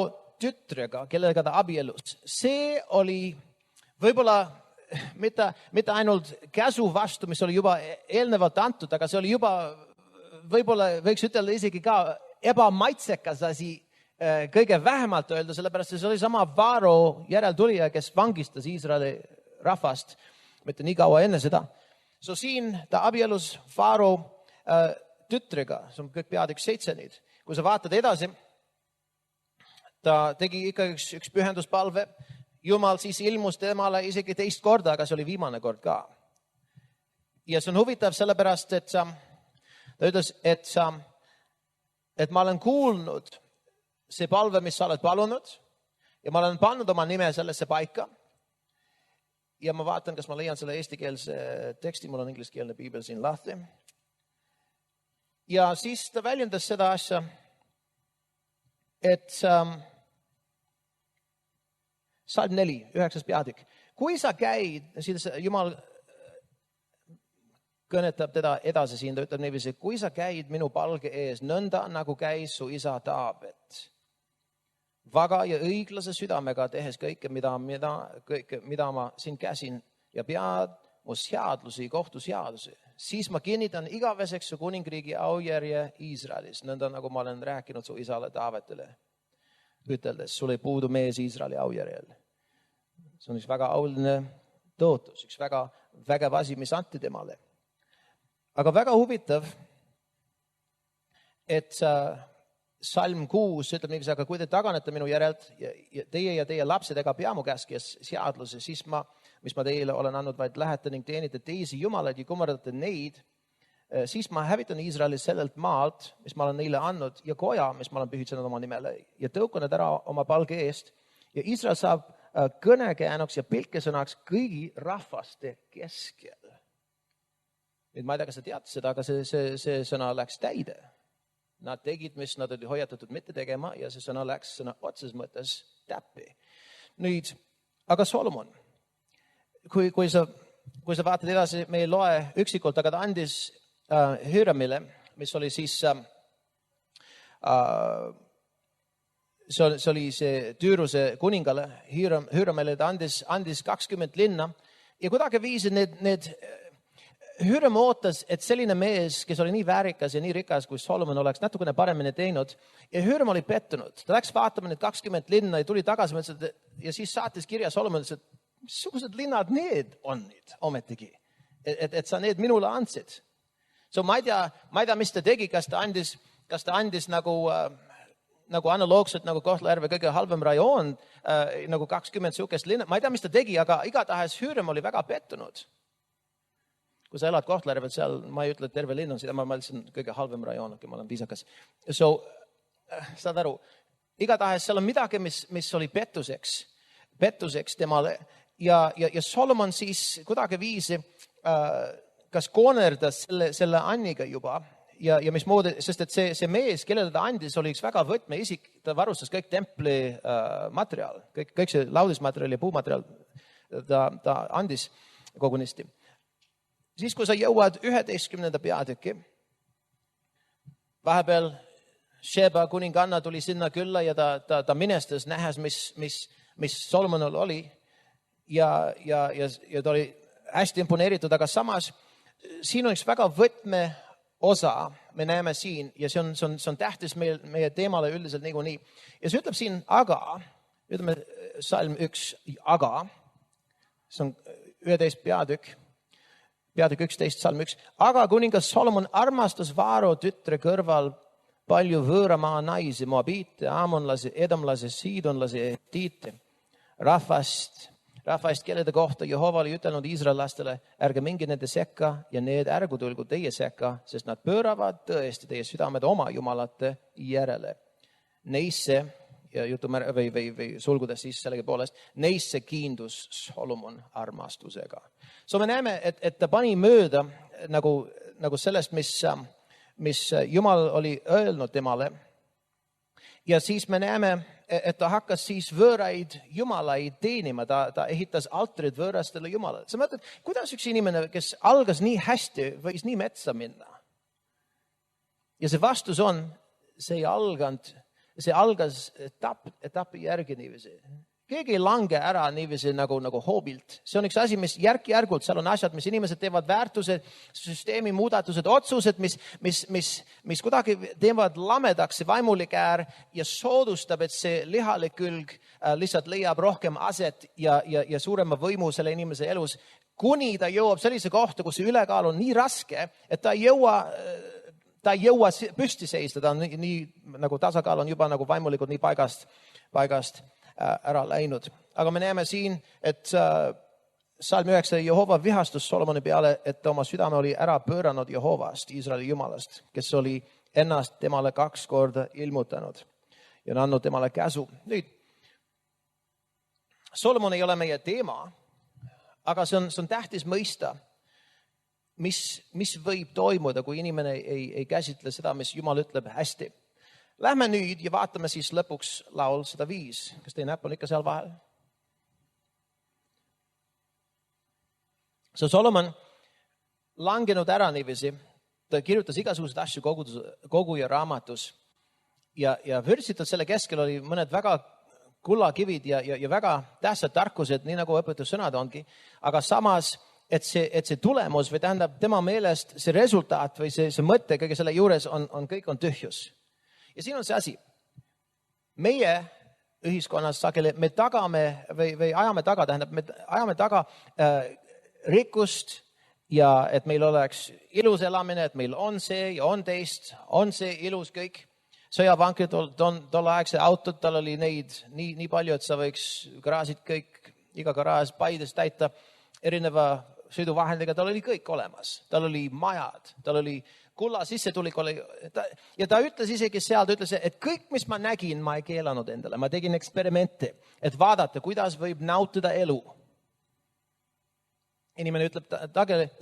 tütrega, kellega ta abielus. See oli võib-olla mitte ainult käsu vastu, mis oli juba eelnevalt antud, aga see oli juba võib-olla võiks ütelda isegi ka ebamaitsekas asi kõige vähemalt öelda, sellepärast see oli sama Faaro järeltulija, kes vangistas Iisraeli rahvast, mitte nii kaua enne seda. So siin ta abielus Faaro tütrega, see on kõik peatükk 7 nüüd. Kui sa vaatad edasi, ta tegi ikka üks pühenduspalve. Jumal siis ilmus temale isegi teist korda, aga see oli viimane kord ka. Ja see on huvitav sellepärast, et ta ütles, et ma olen kuulnud see palve, mis sa oled palunud ja ma olen pannud oma nime sellesse paika. Ja ma vaatan, kas ma leian selle eestikeelse teksti, mul on ingliskeelne piibel siin lahti. Ja siis ta väljendas seda asja, et Salm 4, 9. peatükk. Kui sa käid, siis Jumal kõnetab teda edasi siin, ta ütleb niiviisi, kui sa käid minu palge ees, nõnda nagu käis su isa Taavet. Vaga ja õiglase südamega tehes kõike, mida ma siin käsin ja pead mu seadlusi, kohtuseadusi, siis ma kinnitan igaveseks su kuningriigi aujärje Iisraelis, nõnda nagu ma olen rääkinud su isale Taavetele, üteldes, sul ei puudu mees Iisraeli aujärjel. See on üks väga auline tõotus, üks väga vägev asi, mis anti temale. Aga väga huvitav, et Salm 6 ütleb niiviisi, aga kui te taganete minu järelt ja teie lapsed ega pea mu käskes seadluse, siis mis ma teile olen andnud, vaid lähete ning teenite teisi jumalaid ja kummardate neid, siis ma hävitan Iisraeli sellelt maalt, mis ma olen neile andnud ja koja, mis ma olen pühitsenud oma nimele ja tõukan nad ära oma palge eest ja Iisrael saab kõnekäänuks ja pilkesõnaks kõigi rahvaste keskel. Nüüd ma ei tea, kas sa tead seda, aga see sõna läks täide. Nad tegid, mis nad olid hoiatatud mitte tegema ja see sõna läks sõna otses mõttes täppi. Nüüd, aga Solomon, kui sa vaatad edasi, me ei loe üksikult, aga ta andis Hüramile, mis oli siis, see oli see Tüüruse kuningale, Hüramile ta andis 20 linna ja kuidagi viisi need Hüram ootas, et selline mees, kes oli nii väärikas ja nii rikas, kui Solomon oleks natukene paremini teinud. Ja Hüram oli pettunud. Ta läks vaatama need 20 linna ja tuli tagasi ja siis saatis kirja Solomonile, et missugused linnad need on nüüd ometigi, et sa need minule andsid. So ma ei tea, mis ta tegi, kas ta andis nagu analoogselt nagu Kohtla-Järve kõige halvem rajoon, nagu 20 sihukest linna. Ma ei tea, mis ta tegi, aga igatahes Hüram oli väga pettunud. Kui sa elad Kohtla-Järvel, seal ma ei ütle, et terve linn on seda, ma ütlesin kõige halvem rajoon, ma olen viisakas. So, saad aru, igatahes seal on midagi, mis oli pettuseks temale ja Solomon siis kuidagi viisi, kas koonerdas selle Anniga juba ja mis moodi, sest et see mees, kellele ta andis, oli üks väga võtmeisik, ta varustas kõik templi materjal, kõik see laudismaterjal ja puumaterjal ta andis kogunisti. Siis, kui sa jõuad 11. peatüki, vahepeal Sheba kuninganna tuli sinna külla ja ta minestas nähes, mis Solomonil oli ja ta oli hästi imponeeritud, aga samas siin on üks väga võtme osa, me näeme siin ja see on tähtis meie teemale üldiselt niikuinii. Ja see ütleb siin aga, ütleme salm 1, aga, see on 11 peatükk 11, salm 1. Aga kuningas Solomon armastas Vaaro tütre kõrval palju võõramaa naisi, moabiite, aamonlasi, edomlasi, siidonlasi, etiite, rahvast, kellede kohta Jehova oli ütelnud Iisraellastele, ärge minge nende sekka ja need ärgu tulgu teie sekka, sest nad pööravad tõesti teie südamed oma jumalate järele. Neisse, ja või sulgudes siis sellegi poolest, neisse kiindus Solomon armastusega. So me näeme, et ta pani mööda nagu sellest, mis Jumal oli öelnud temale. Ja siis me näeme, et ta hakkas siis võõraid jumalaid teenima. Ta ehitas altrid võõrastele jumalale. Sa mõtled, kuidas üks inimene, kes algas nii hästi, võis nii metsa minna? Ja see vastus on, see algas etapi järgi niiviisi. Keegi ei lange ära niiviisi nagu hoobilt. See on üks asi, mis järk-järgult, seal on asjad, mis inimesed teevad väärtused, süsteemi muudatused, otsused, mis kuidagi teevad lamedaks see vaimulik äär ja soodustab, et see lihalik külg lihtsalt leiab rohkem aset ja suurema võimu selle inimese elus, kuni ta jõuab sellise kohta, kus see ülekaal on nii raske, et ta ei jõua püsti seista, ta on nii nagu tasakaal on juba nagu vaimulikult nii paigast ära läinud. Aga me näeme siin, et salm 9 Jehova vihastus Solomoni peale, et ta oma südame oli ära pööranud Jehovast, Iisraeli jumalast, kes oli ennast temale 2 korda ilmutanud ja on andnud temale käsu. Nüüd, Solomon ei ole meie teema, aga see on tähtis mõista, mis võib toimuda, kui inimene ei käsitle seda, mis Jumal ütleb hästi. Lähme nüüd ja vaatame siis lõpuks laul 105. Kas teie näpp on ikka seal vahel? So Solomon langenud ära niiviisi, ta kirjutas igasuguseid asju koguja raamatus ja vürtsitud selle keskel oli mõned väga kullakivid ja väga tähtsad tarkused, nii nagu õpetussõnad ongi, aga samas et see tulemus või tähendab tema meelest see resultaat või see mõte kõige selle juures kõik on tühjus. Ja siin on see asi. Meie ühiskonnas sageli me tagame või ajame taga, tähendab, me ajame taga rikkust ja et meil oleks ilus elamine, et meil on see ja on teist, on see ilus kõik. Sõjavankrid tolleaegse autod, tal oli neid nii palju, et sa võiks garaažid kõik, iga garaaž Paides täita erineva sõiduvahendiga, tal oli kõik olemas. Tal oli majad, tal oli kulla sissetulik. Ja ta ütles isegi seal, ta ütles, et kõik, mis ma nägin, ma ei keelanud endale. Ma tegin eksperimente, et vaadata, kuidas võib nautida elu. Inimene ütleb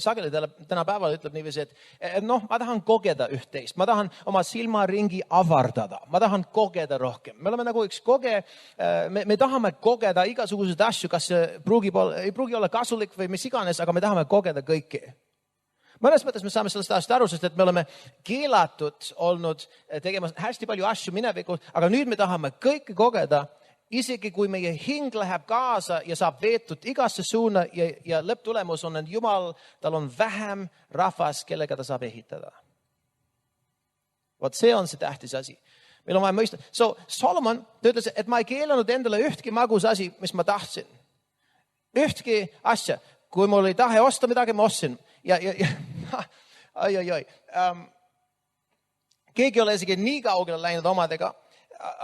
sageli tänapäeval ütleb niiviisi, et ma tahan kogeda üht-teist. Ma tahan oma silmaringi avardada. Ma tahan kogeda rohkem. Me oleme nagu üks me tahame kogeda igasuguseid asju, kas see ei pruugi olla kasulik või mis iganes, aga me tahame kogeda kõiki. Mõnes mõttes me saame sellest asjast aru, sest et me oleme keelatud olnud tegema hästi palju asju minevikus, aga nüüd me tahame kõike kogeda. Isegi kui meie hing läheb kaasa ja saab veetud igasse suuna ja lõpptulemus on, et Jumal, tal on vähem rahvas, kellega ta saab ehitada. Vot see on see tähtis asi. Meil on vaja mõista. Solomon, ta ütles, et ma ei keelanud endale ühtki magus asi, mis ma tahtsin. Ühtki asja. Kui mul oli tahe osta midagi, ma ostsin. Keegi ei ole isegi nii kaugele läinud omadega.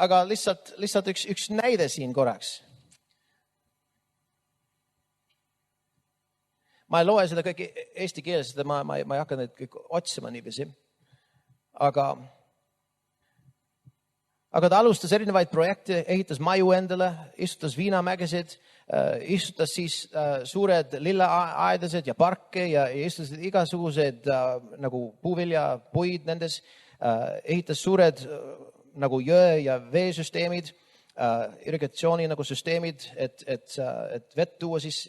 Aga lihtsalt üks näide siin korraks. Ma ei loe seda kõik eesti keeles, ma ei hakka neid kõik otsima niiviisi. Aga ta alustas erinevaid projekte, ehitas maju endale, istutas viinamägesid, istutas siis suured lilleaedased ja parke ja istutas igasugused nagu puuvilja, puid nendes, ehitas suured nagu jõe ja veesüsteemid, irrigatsiooni nagu süsteemid, et vett tuua siis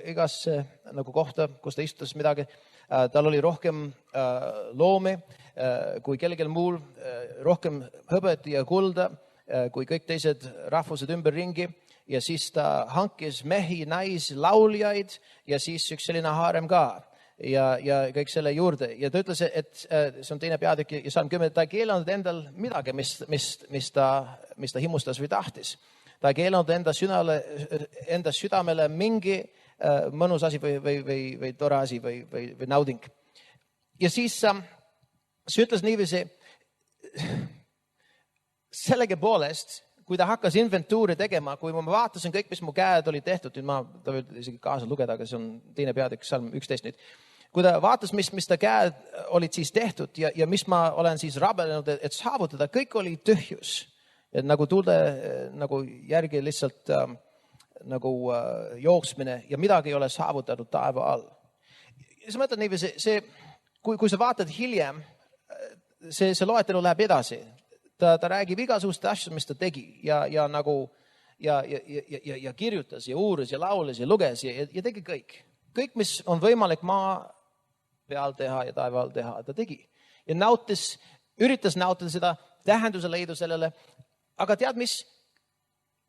igasse nagu kohta, kus ta istutas midagi. Tal oli rohkem loomi kui kellelgi muul, rohkem hõbet ja kulda kui kõik teised rahvused ümberringi. Ja siis ta hankis mehi, lauljaid ja siis üks selline haarem ka. Ja kõik selle juurde. Ja ta ütles, et see on teine peatükk ja Salm 10, et ta ei keelanud endal midagi, mis ta himustas või tahtis. Ta ei keelanud enda südamele mingi mõnus asi või tore asi või nauding. Ja siis see ütles niiviisi, sellegi kui ta hakkas inventuuri tegema, kui ma vaatasin kõik, mis mu käed oli tehtud, nüüd ta võib isegi kaasa lugeda, aga see on teine peatükk, Salm 11 nüüd. Kui ta vaatas, mis ta käed olid siis tehtud ja mis ma olen siis rabelenud, et saavutada, kõik oli tühjus. Et nagu tulde nagu järgi lihtsalt nagu jooksmine ja midagi ei ole saavutatud taeva all. Ja sa mõtled niiviisi, kui sa vaatad hiljem, see loetelu läheb edasi. Ta räägib igasuguste asju, mis ta tegi ja kirjutas ja uuris ja laulis ja luges ja tegi kõik. Kõik, mis on võimalik maa peal teha ja taeva all teha, ta tegi. Ja üritas nautida seda, tähenduse leidu sellele. Aga tead, mis?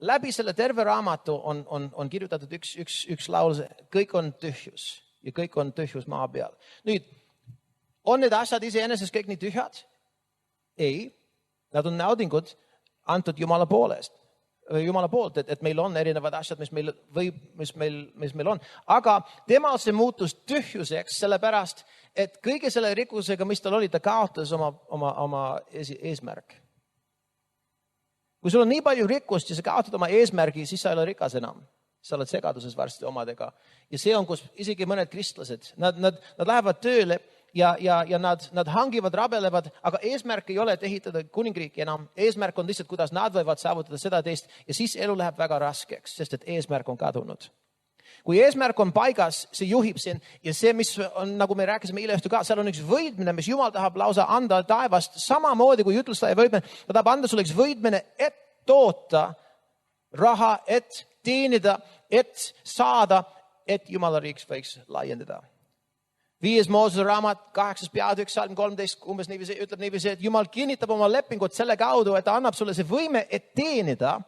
Läbi selle terve raamatu on kirjutatud üks laul, kõik on tühjus ja kõik on tühjus maa peal. Nüüd, on need asjad iseenesest kõik nii tühjad? Ei. Nad on naudingud antud Jumala poolest. Jumala poolt, et meil on erinevad asjad, mis meil on. Aga temal see muutus tühjuseks sellepärast, et kõige selle rikkusega, mis tal oli, ta kaotas oma eesmärk. Kui sul on nii palju rikkust ja sa kaotad oma eesmärgi, siis sa ei ole rikas enam. Sa oled segaduses varsti omadega. Ja see on, kus isegi mõned kristlased, nad lähevad tööle ja nad hangivad, rabelevad, aga eesmärk ei ole, et ehitada kuningriiki enam. Eesmärk on lihtsalt, kuidas nad võivad saavutada seda teist ja siis elu läheb väga raskeks, sest et eesmärk on kadunud. Kui eesmärk on paigas, see juhib sind ja see, mis on, nagu me rääkisime eile õhtul ka, seal on üks võidmine, mis Jumal tahab lausa anda taevast, samamoodi kui ütles ta võidmine, ta tahab anda sulle üks võidmine, et toota raha, et teenida, et saada, et Jumala riik võiks laiendada. 5. Moosese raamat, 8. peatükk, Salm 13, umbes niiviisi, ütleb niiviisi, et Jumal kinnitab oma lepingut selle kaudu, et ta annab sulle see võime, et teenida,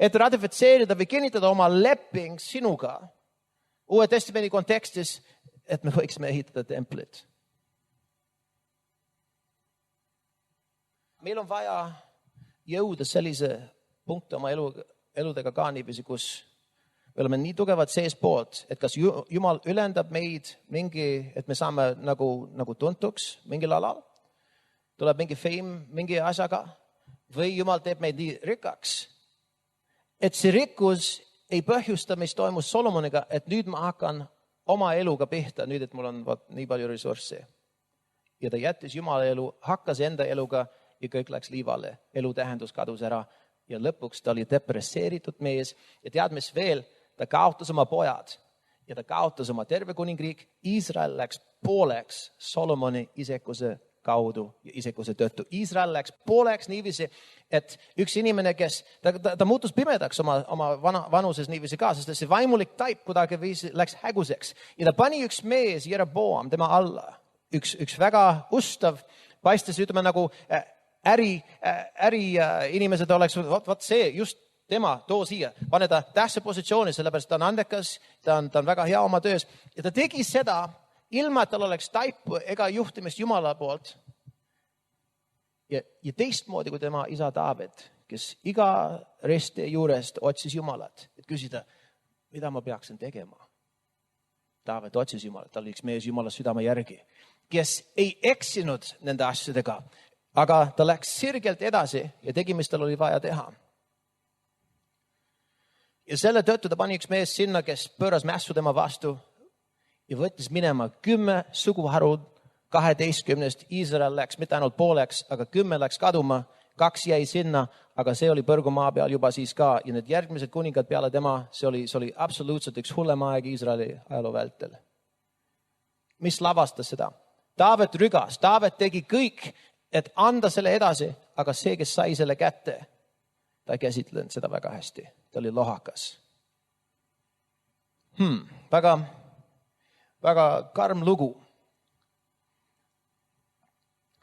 et ratifitseerida või kinnitada oma leping sinuga. Uue testamendi kontekstis, et me võiksime ehitada templit. Meil on vaja jõuda sellise punkti oma eludega ka niiviisi, kus me oleme nii tugevad sees poolt, et kas Jumal ülendab meid et me saame nagu tuntuks mingil alal, tuleb mingi fame mingi asjaga või Jumal teeb meid nii rikkaks, et see rikkus ei põhjusta, mis toimus Solomoniga, et nüüd ma hakkan oma eluga pihta, nüüd, et mul on nii palju ressurssi. Ja ta jättis Jumala elu, hakkas enda eluga ja kõik läks liivale. Elu tähendus kadus ära ja lõpuks ta oli depresseeritud mees. Ja tead, mis veel? Ta kaotas oma pojad ja ta kaotas oma terve kuningriik. Iisrael läks pooleks Solomoni isekuse kaudu ja isekuse tõttu. Iisrael läks pooleks niiviisi, et üks inimene, kes ta muutus pimedaks oma vanuses niiviisi ka, sest see vaimulik taip kuidagi läks häguseks. Ja ta pani üks mees, Jeroboam, tema alla. Üks väga ustav, paistes ütleme nagu äri inimesed oleks, vaat see, just tema, too siia, pane ta tähtsa positsiooni, sellepärast ta on andekas, ta on väga hea oma töös. Ja ta tegi seda, ilma et tal oleks taipu ega juhtimist Jumala poolt. Ja teistmoodi kui tema isa Taavet, kes iga resti juurest otsis Jumalat, et küsida, mida ma peaksin tegema. Taavet otsis Jumalat, ta oli üks mees Jumala südame järgi, kes ei eksinud nende asjadega, aga ta läks sirgelt edasi ja tegi, mis tal oli vaja teha. Ja selle tõttu ta pani üks mees sinna, kes pööras mässu tema vastu ja võttis minema 10 suguharud 12. Iisrael läks mitte ainult pooleks, aga 10 läks kaduma, 2 jäi sinna, aga see oli põrgumaa peal juba siis ka. Ja need järgmised kuningad peale tema, see oli absoluutselt üks hullem aeg Iisraeli ajaloo vältel. Mis lavastas seda? Taavet rügas, Taavet tegi kõik, et anda selle edasi, aga see, kes sai selle kätte, ta ei käsitlenud seda väga hästi. Ta oli lohakas. Väga karm lugu.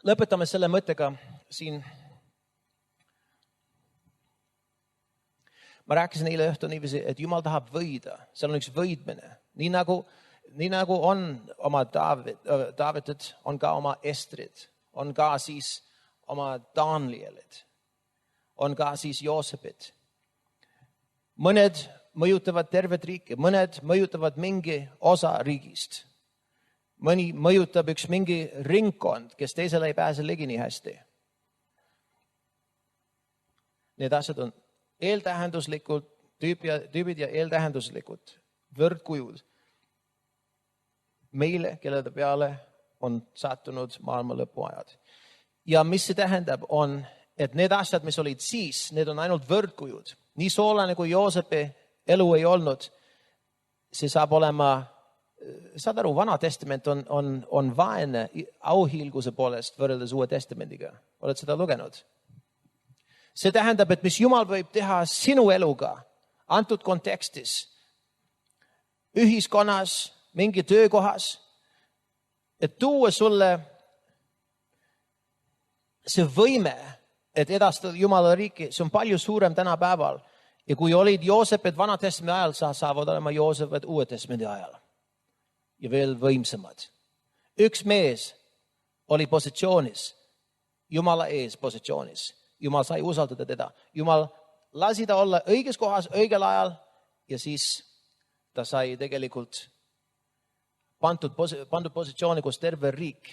Lõpetame selle mõttega siin. Ma rääkisin eile õhtul niiviisi, et Jumal tahab võida. Seal on üks võidmine. Nii nagu on oma Taavetid, on ka oma Estrid, on ka siis oma Danielid, on ka siis Joosepid. Mõned mõjutavad tervet riiki, mõned mõjutavad mingi osa riigist. Mõni mõjutab üks mingi ringkond, kes teisele ei pääse ligi nii hästi. Need asjad on eeltähenduslikud tüübid ja eeltähenduslikud võrdkujud meile, kellede peale on sattunud maailma lõpuajad. Ja mis see tähendab on, et need asjad, mis olid siis, need on ainult võrdkujud. Nii soolane kui Joosepi elu ei olnud, see saab olema, saad aru, Vana Testament on vaene auhiilguse poolest võrreldes Uue Testamendiga. Oled seda lugenud? See tähendab, et mis Jumal võib teha sinu eluga, antud kontekstis, ühiskonnas, mingi töökohas, et tuua sulle see võime, et edastada Jumala riiki, see on palju suurem tänapäeval. Ja kui olid Joosepid Vana Testamendi ajal, saavad olema Joosepid Uue Testamendi ajal. Ja veel võimsamad. Üks mees oli positsioonis, Jumala ees positsioonis. Jumal sai usaldada teda. Jumal lasi ta olla õiges kohas, õigel ajal ja siis ta sai tegelikult pandud positsiooni, kus terve riik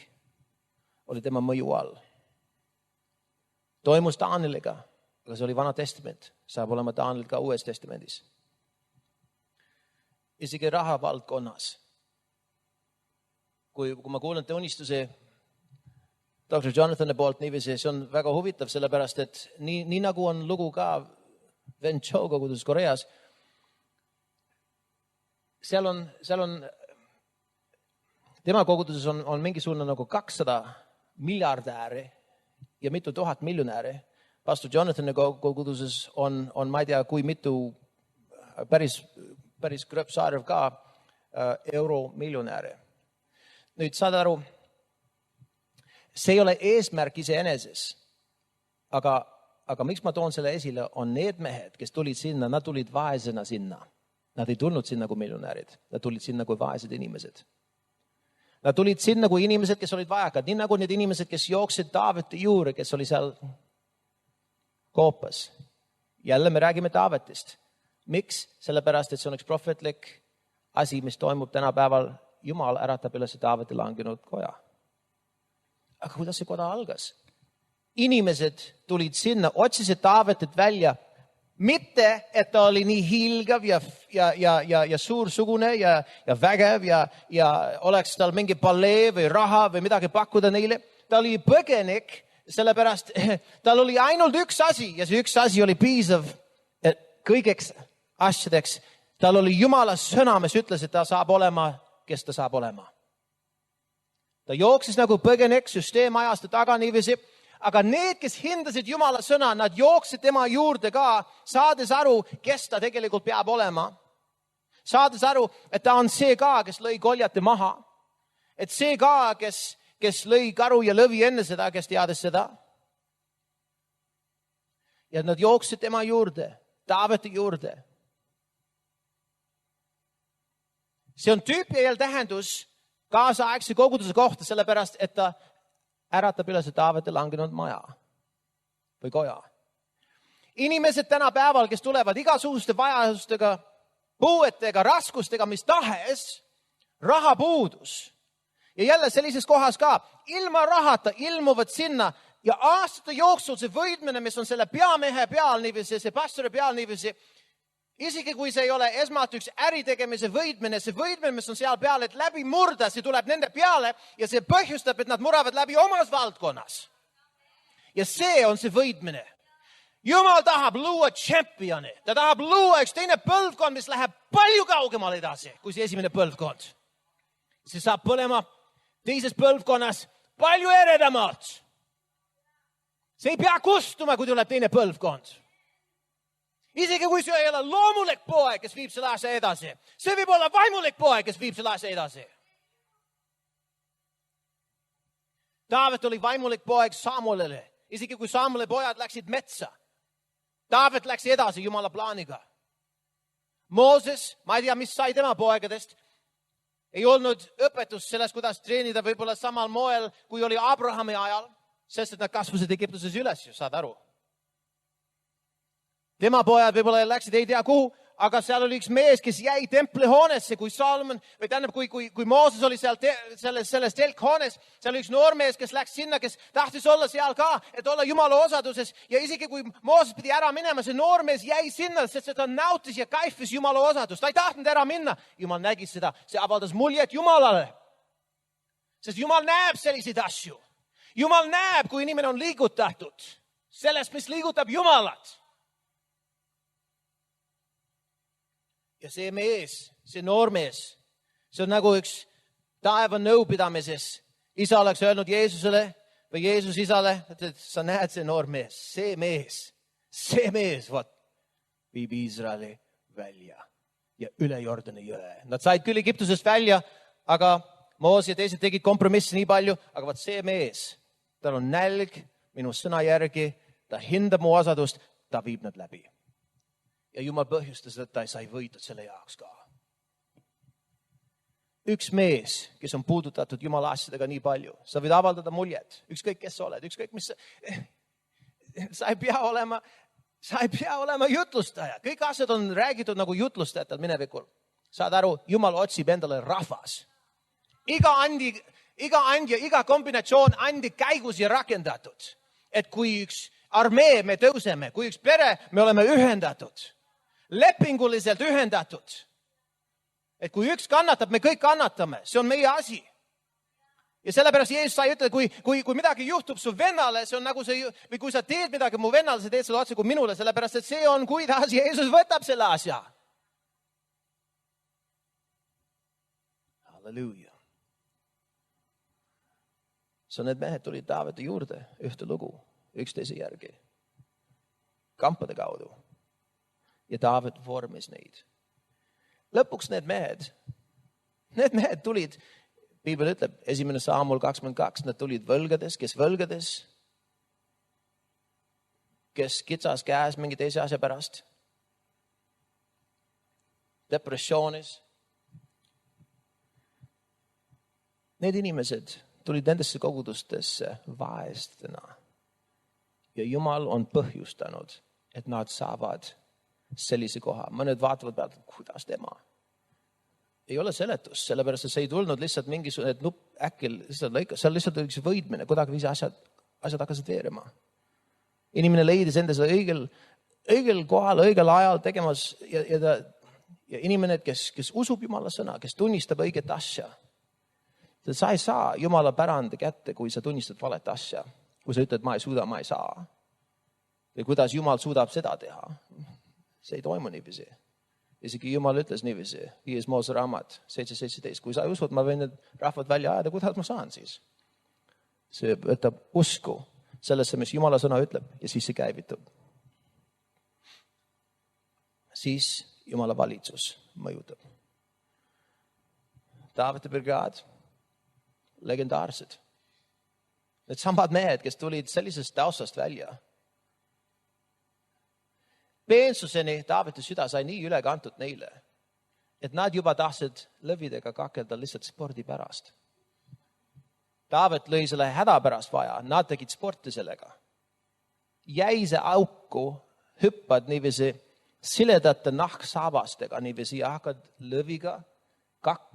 oli tema mõju all. Toimus Danieliga, aga see oli Vana Testament. Saab olema Daniel ka Uues Testamendis. Isegi raha valdkonnas. Kui ma kuulen te unistuse Dr. Jonathani poolt niiviisi, see on väga huvitav, sellepärast, et nii nagu on lugu ka Wen Chou koguduses Koreas, seal on tema koguduses on mingisugune nagu 200 miljardääri ja mitu tuhat miljonääri. Pastor Jonathani koguduses on ma ei tea, kui mitu päris krõpsaarv ka euromiljonääri. Nüüd saad aru, see ei ole eesmärk iseeneses, aga miks ma toon selle esile, on need mehed, kes tulid sinna, nad tulid vaesena sinna. Nad ei tulnud sinna kui miljonäärid, nad tulid sinna kui vaesed inimesed. Nad tulid sinna kui inimesed, kes olid vajakad, nii nagu need inimesed, kes jooksid Taaveti juurde, kes oli seal koopas. Jälle me räägime Taavetist. Miks? Sellepärast, et see on üks prohvetlik asi, mis toimub tänapäeval. Jumal äratab üles Taaveti langenud koja. Aga kuidas see koda algas? Inimesed tulid sinna, otsisid Taavetit välja Mitte, et ta oli nii hiilgav ja suursugune ja vägev ja oleks tal mingi palee või raha või midagi pakkuda neile. Ta oli põgenik, sellepärast tal oli ainult üks asi ja see üks asi oli piisav kõigeks asjadeks. Tal oli Jumala sõna, mis ütles, et ta saab olema, kes ta saab olema. Ta jooksis nagu põgenik, süsteem ajas ta taga niiviisi. Aga need, kes hindasid Jumala sõna, nad jooksid tema juurde ka, saades aru, kes ta tegelikult peab olema. Saades aru, et ta on see ka, kes lõi Goljati maha. Et see ka, kes lõi karu ja lõvi enne seda, kes teadis seda. Ja nad jooksid tema juurde, Taaveti juurde. See on tüüpiajal tähendus kaasaegse koguduse kohta, sellepärast, et ta äratab üles Taaveti langenud maja või koja. Inimesed tänapäeval, kes tulevad igasuguste vajadustega, puuetega, raskustega, mis tahes, rahapuudus. Ja jälle sellises kohas ka, ilma rahata ilmuvad sinna ja aastate jooksul see võidmine, mis on selle peamehe peal niiviisi, see pastori peal niiviisi, isegi kui see ei ole esmalt üks äritegemise võidmine, see võidmine, mis on seal peal, et läbi murda, see tuleb nende peale ja see põhjustab, et nad muravad läbi omas valdkonnas. Ja see on see võidmine. Jumal tahab luua tšempioni. Ta tahab luua üks teine põlvkond, mis läheb palju kaugemale edasi, kui see esimene põlvkond. See saab põlema teises põlvkonnas palju eredamalt. See ei pea kustuma, kui tuleb teine põlvkond. Isegi kui see ei ole loomulik poeg, kes viib selle asja edasi. See võib olla vaimulik poeg, kes viib selle asja edasi. Taavet oli vaimulik poeg Samuelile. Isegi kui Samueli pojad läksid metsa. Taavet läks edasi Jumala plaaniga. Mooses, ma ei tea, mis sai tema poegadest. Ei olnud õpetust sellest, kuidas treenida võib-olla samal moel, kui oli Abrahami ajal. Sest et nad kasvasid Egiptuses üles, saad aru. Tema pojad võib-olla läksid ei tea kuhu, aga seal oli üks mees, kes jäi templihoonesse, kui Salomon, või tähendab, kui Mooses oli seal selles telkhoones, seal oli üks noormees, kes läks sinna, kes tahtis olla seal ka, et olla Jumala osaduses. Ja isegi kui Mooses pidi ära minema, see noormees jäi sinna, sest ta nautis ja kaifis Jumala osadust. Ta ei tahtnud ära minna. Jumal nägi seda. See avaldas muljet Jumalale. Sest Jumal näeb selliseid asju. Jumal näeb, kui inimene on liigutatud. Sellest, mis liigutab Jumalat. Ja see mees, see noormees, see on nagu üks taeva nõupidamises. Isa oleks öelnud Jeesusele või Jeesus isale, et sa näed see noormees, see mees, viib Iisraeli välja ja üle Jordani jõe. Nad said küll Egiptusest välja, aga Moos ja teised tegid kompromissi nii palju, aga see mees, tal on nälg minu sõna järgi, ta hindab mu osadust, ta viib nad läbi. Ja Jumal põhjustas, et ta ei sai võitud selle jaoks ka. Üks mees, kes on puudutatud Jumala asjadega nii palju, sa võid avaldada muljet, ükskõik kes sa oled, ükskõik mis sa ei pea olema jutlustaja. Kõik asjad on räägitud nagu jutlustajatel minevikul. Saad aru, Jumal otsib endale rahvas. Iga andja, iga kombinatsioon andi käigus ja rakendatud. Et kui üks armee me tõuseme, kui üks pere me oleme ühendatud, lepinguliselt ühendatud. Et kui üks kannatab, me kõik kannatame. See on meie asi. Ja sellepärast Jeesus sai ütelda, kui midagi juhtub su vennale, see on nagu see, või kui sa teed midagi mu vennale, sa teed seda otse kui minule, sellepärast et see on, kuidas Jeesus võtab selle asja. Halleluuja. So need mehed tulid Taaveti juurde ühte lugu, üksteise järgi. Kampade kaudu. Ja Taavet vormis neid. Lõpuks need mehed tulid, Piibel ütleb, 1. Saamul 22, nad tulid võlgades, kes kitsas käes mingi teise asja pärast, depressioonis. Need inimesed tulid nendesse kogudustesse vaestena ja Jumal on põhjustanud, et nad saavad sellise koha. Mõned vaatavad pealt, kuidas tema. Ei ole seletus, sellepärast, et see ei tulnud lihtsalt mingisugune nupp äkil, see on lihtsalt üks võidmine, kuidagi viisi asjad hakkasid veerema. Inimene leidis endas õigel õigel kohal, õigel ajal tegemas ja inimene, kes usub Jumala sõna, kes tunnistab õiget asja. Sa ei saa Jumala pärandi kätte, kui sa tunnistad valet asja. Kui sa ütled, ma ei suuda, ma ei saa. Või kuidas Jumal suudab seda teha. See ei toimu niiviisi. Isegi Jumal ütles niiviisi, 5. Moose raamat 7.17. Kui sa ei usud, ma võin need rahvad välja ajada, kuidas ma saan siis? See võtab usku sellesse, mis Jumala sõna ütleb ja siis see käivitub. Siis Jumala valitsus mõjutab. Taavete brigaad, legendaarsed. Need samad mehed, kes tulid sellisest taustast välja. Peensuseni Taavete süda sai nii üle kantud neile, et nad juba tahtsid lõvidega kakelda lihtsalt spordi pärast. Taavet lõi selle häda pärast vaja, nad tegid sporti sellega. Jäi see auku, hüppad niiviisi siledate nahksaabastega niiviisi ja hakkad lõviga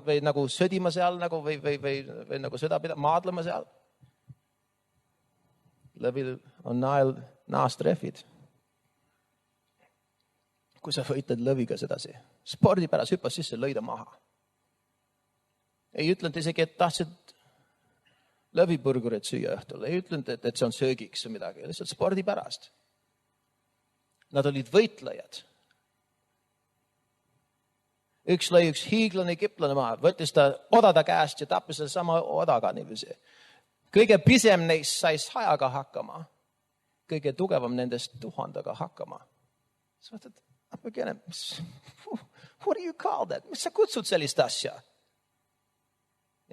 või nagu sõdima seal nagu, või nagu sõda maadlema seal. Lõvil on naastrehvid. Kui sa võitled lõviga sedasi, spordi pärast hüppas sisse, lõida maha. Ei ütlenud isegi, et tahtsid lõvipurgurit süüa õhtul. Ei ütlenud, et see on söögiks või midagi, lihtsalt spordi pärast. Nad olid võitlejad. Üks lõi üks hiiglane kiplane maha, võttis ta odada käest ja tappis selle sama odaga niiviisi. Kõige pisem neist sai 100 hakkama. Kõige tugevam nendest 1000 hakkama. Sa mõtled, what do you call that? Mis sa kutsud sellist asja?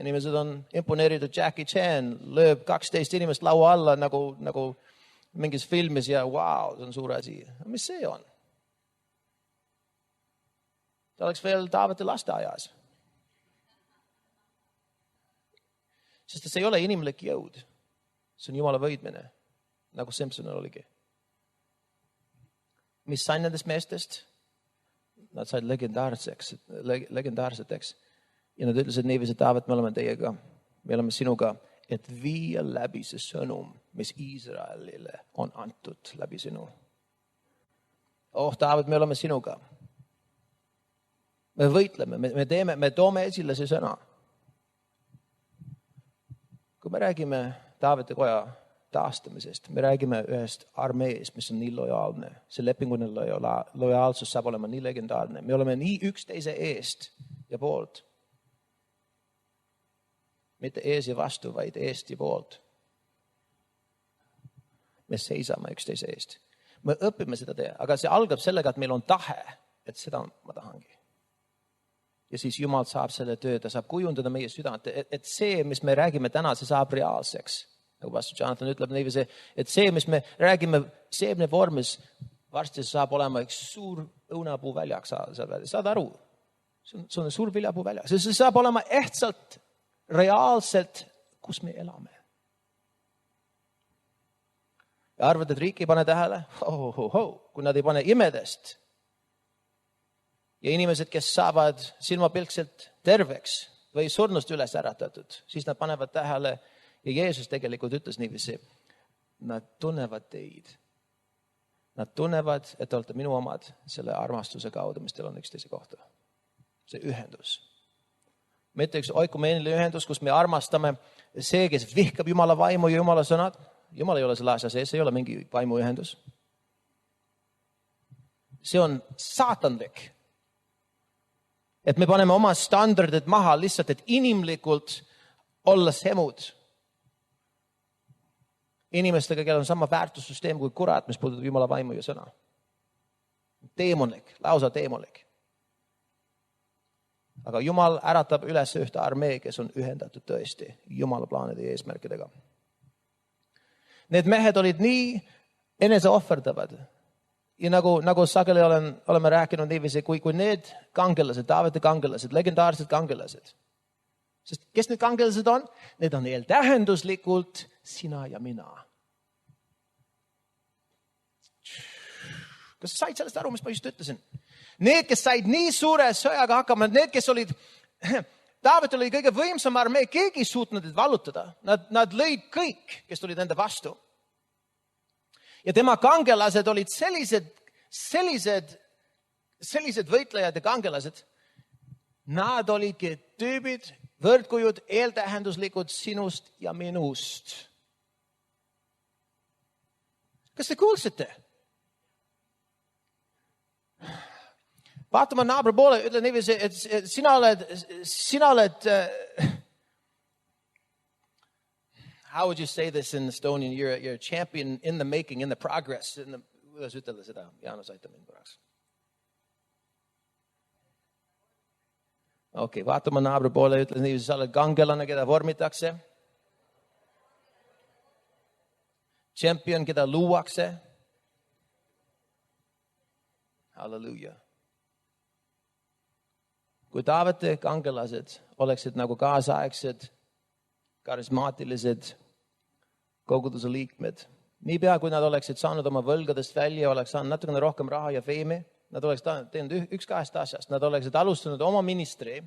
Inimesed on imponeeritud Jackie Chan, lööb 12 inimest laua alla nagu mingis filmis ja wow, see on suur asi. Mis see on? Ta oleks veel Taavete lasteaias. Sest see ei ole inimlik jõud. See on Jumala võidmine, nagu Simpsonil oligi. Mis sain nendest meestest? Nad said legendaarseteks. Ja nad ütlesid niiviisi, et Taavet, me oleme teiega, me oleme sinuga, et viia läbi see sõnum, mis Iisraelile on antud läbi sinu. Taavet, me oleme sinuga. Me võitleme, me toome esile see sõna. Kui me räägime Taavete koja taastamisest, me räägime ühest armeest, mis on nii lojaalne. See lepingune lojaalsus saab olema nii legendaarne. Me oleme nii üksteise eest ja poolt. Mitte ees ja vastu, vaid eest ja poolt. Me seisame üksteise eest. Me õpime seda teha, aga see algab sellega, et meil on tahe, et seda ma tahangi. Ja siis Jumal saab selle töö, ta saab kujundada meie südant, et see, mis me räägime täna, see saab reaalseks. Nagu pastor Jonathan ütleb niiviisi, et see, mis me räägime seemne vormis, varsti saab olema üks suur õunapuu väljak. Saad aru? See on suur viljapuu väljak. See saab olema ehtsalt, reaalselt, kus me elame. Ja arvad, et riik ei pane tähele? Kui nad ei pane imedest, ja inimesed, kes saavad silmapilkselt terveks või surnust üles äratatud, siis nad panevad tähele ja Jeesus tegelikult ütles niiviisi, nad tunnevad teid. Nad tunnevad, et te olete minu omad selle armastuse kaudu, mis teil on üksteise kohta. See ühendus. Mitte üks oikumeeniline ühendus, kus me armastame see, kes vihkab Jumala vaimu ja Jumala sõnad. Jumal ei ole selle asja sees, ei ole mingi vaimuühendus. See on saatanlik. Et me paneme oma standardid maha lihtsalt, et inimlikult olla semud. Inimestega, kellel on sama väärtussüsteem kui kurat, mis puudutab Jumala vaimu ja sõna. Teemonlik, lausa teemonlik. Aga Jumal äratab üles ühte armee, kes on ühendatud tõesti Jumala plaanide ja eesmärkidega. Need mehed olid nii eneseohverdavad. Ja nagu sageli oleme rääkinud niiviisi, kui need kangelased, Taavete kangelased, legendaarsed kangelased. Sest kes need kangelased on? Need on eeltähenduslikult sina ja mina. Kas sa said sellest aru, mis ma just ütlesin? Need, kes said nii suure sõjaga hakkama, need, kes olid, Taavet oli kõige võimsam armee, keegi ei suutnud neid vallutada. Nad lõid kõik, kes tulid enda vastu. Ja tema kangelased olid sellised sellised võitlejad ja kangelased, nad olidki tüübid, võrdkujud, eeltähenduslikud sinust ja minust. Kas te kuulsite? Vaatama naabri poole, ütle niiviisi, et sina oled how would you say this in Estonian? You're a champion in the making, in the progress. Kuidas ütelda seda? Jaanus, aita mind korraks. Okei, vaatama naabri poole, ütle niiviisi, sa oled kangelane, keda vormitakse. Champion, keda luuakse. Halleluuja. Kui Taavete kangelased oleksid nagu kaasaegsed, karismaatilised koguduse liikmed, niipea kui nad oleksid saanud oma võlgadest välja, oleks saanud natukene rohkem raha ja feimi, nad oleks teinud üks kahest asjast, nad oleksid alustanud oma ministri,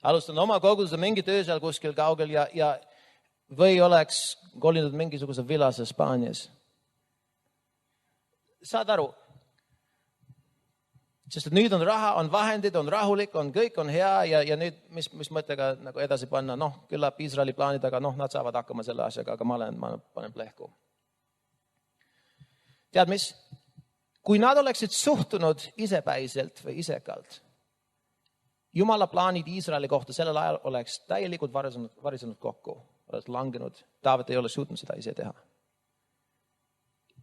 alustanud oma koguduse mingi töö seal kuskil kaugel ja või oleks kolinud mingisuguse villas Hispaanias. Saad aru? Sest et nüüd on raha, on vahendid, on rahulik, on kõik on hea ja nüüd mis mõttega nagu edasi panna, küllap Iisraeli plaanid, aga nad saavad hakkama selle asjaga, aga ma panen plehku. Tead mis? Kui nad oleksid suhtunud isepäiselt või isekalt, Jumala plaanid Iisraeli kohta sellel ajal oleks täielikult varisenud kokku, oleks langenud. Taavet ei ole suutnud seda ise teha.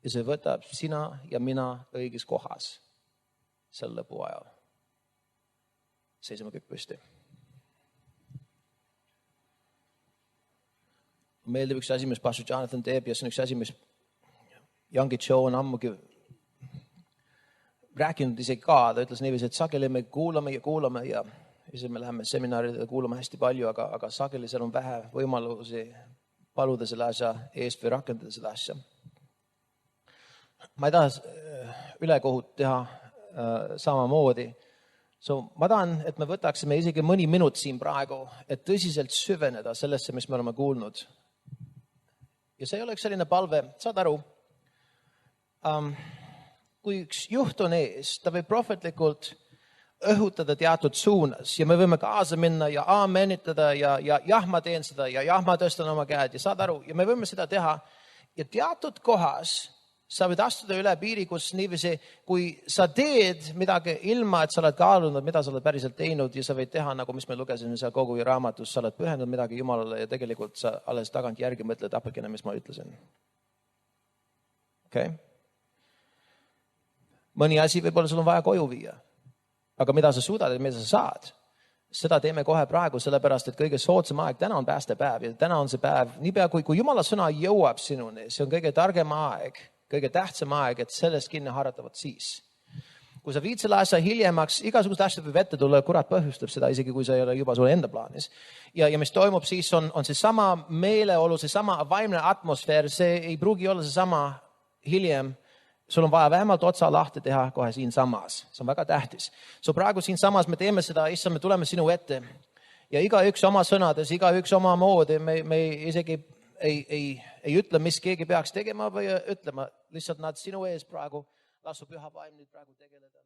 Ja see võtab sina ja mina õiges kohas. Selle lõpu ajal. Seisame kõik püsti. Meeldib üks asi, mis Pastor Jonathan teeb ja see on üks asi, mis Youngi Joe on ammugi rääkinud isegi ka. Ta ütles niiviisi, et sageli me kuulame ja siis me läheme seminaridele kuulame hästi palju, aga sageli seal on vähe võimalusi paluda selle asja eest või rakendada seda asja. Ma ei taha ülekohut teha samamoodi. Ma tahan, et me võtaksime isegi mõni minut siin praegu, et tõsiselt süveneda sellesse, mis me oleme kuulnud. Ja see ei ole üks selline palve, saad aru, kui üks juht on ees, ta võib prohvetlikult õhutada teatud suunas ja me võime kaasa minna ja aamenitada ja jah, ma teen seda ja jah, ma tõstan oma käed ja saad aru, ja me võime seda teha ja teatud kohas sa võid astuda üle piiri, kus niiviisi, kui sa teed midagi ilma, et sa oled kaalunud, mida sa oled päriselt teinud ja sa võid teha, nagu mis me lugesime seal kogu raamatus, sa oled pühendunud midagi Jumalale ja tegelikult sa alles tagant järgi mõtled apakene, mis ma ütlesin. Okay? Mõni asi võib-olla sul on vaja koju viia, aga mida sa suudad ja mida sa saad, seda teeme kohe praegu, sellepärast, et kõige soodsam aeg, täna on päästepäev ja täna on see päev, niipea kui Jumala sõna jõuab sinuni, see on kõige targem aeg, kõige tähtsam aeg, et sellest kinni haratavad siis. Kui sa viid selle asja hiljemaks, igasugust asjad võib ette tulla, kurat põhjustab seda, isegi kui sa ei ole juba sulle enda plaanis. Ja mis toimub siis on see sama meeleolu, see sama vaimne atmosfäär, see ei pruugi olla see sama hiljem. Sul on vaja vähemalt otsa lahti teha kohe siin samas. See on väga tähtis. Praegu siin samas me teeme seda, issa me tuleme sinu ette ja iga üks oma sõnades, iga üks oma moodi, me isegi ei ütle, mis keegi peaks tegema või ütlema, lihtsalt nad sinu ees praegu, lasu püha vaim nüüd praegu tegeleda.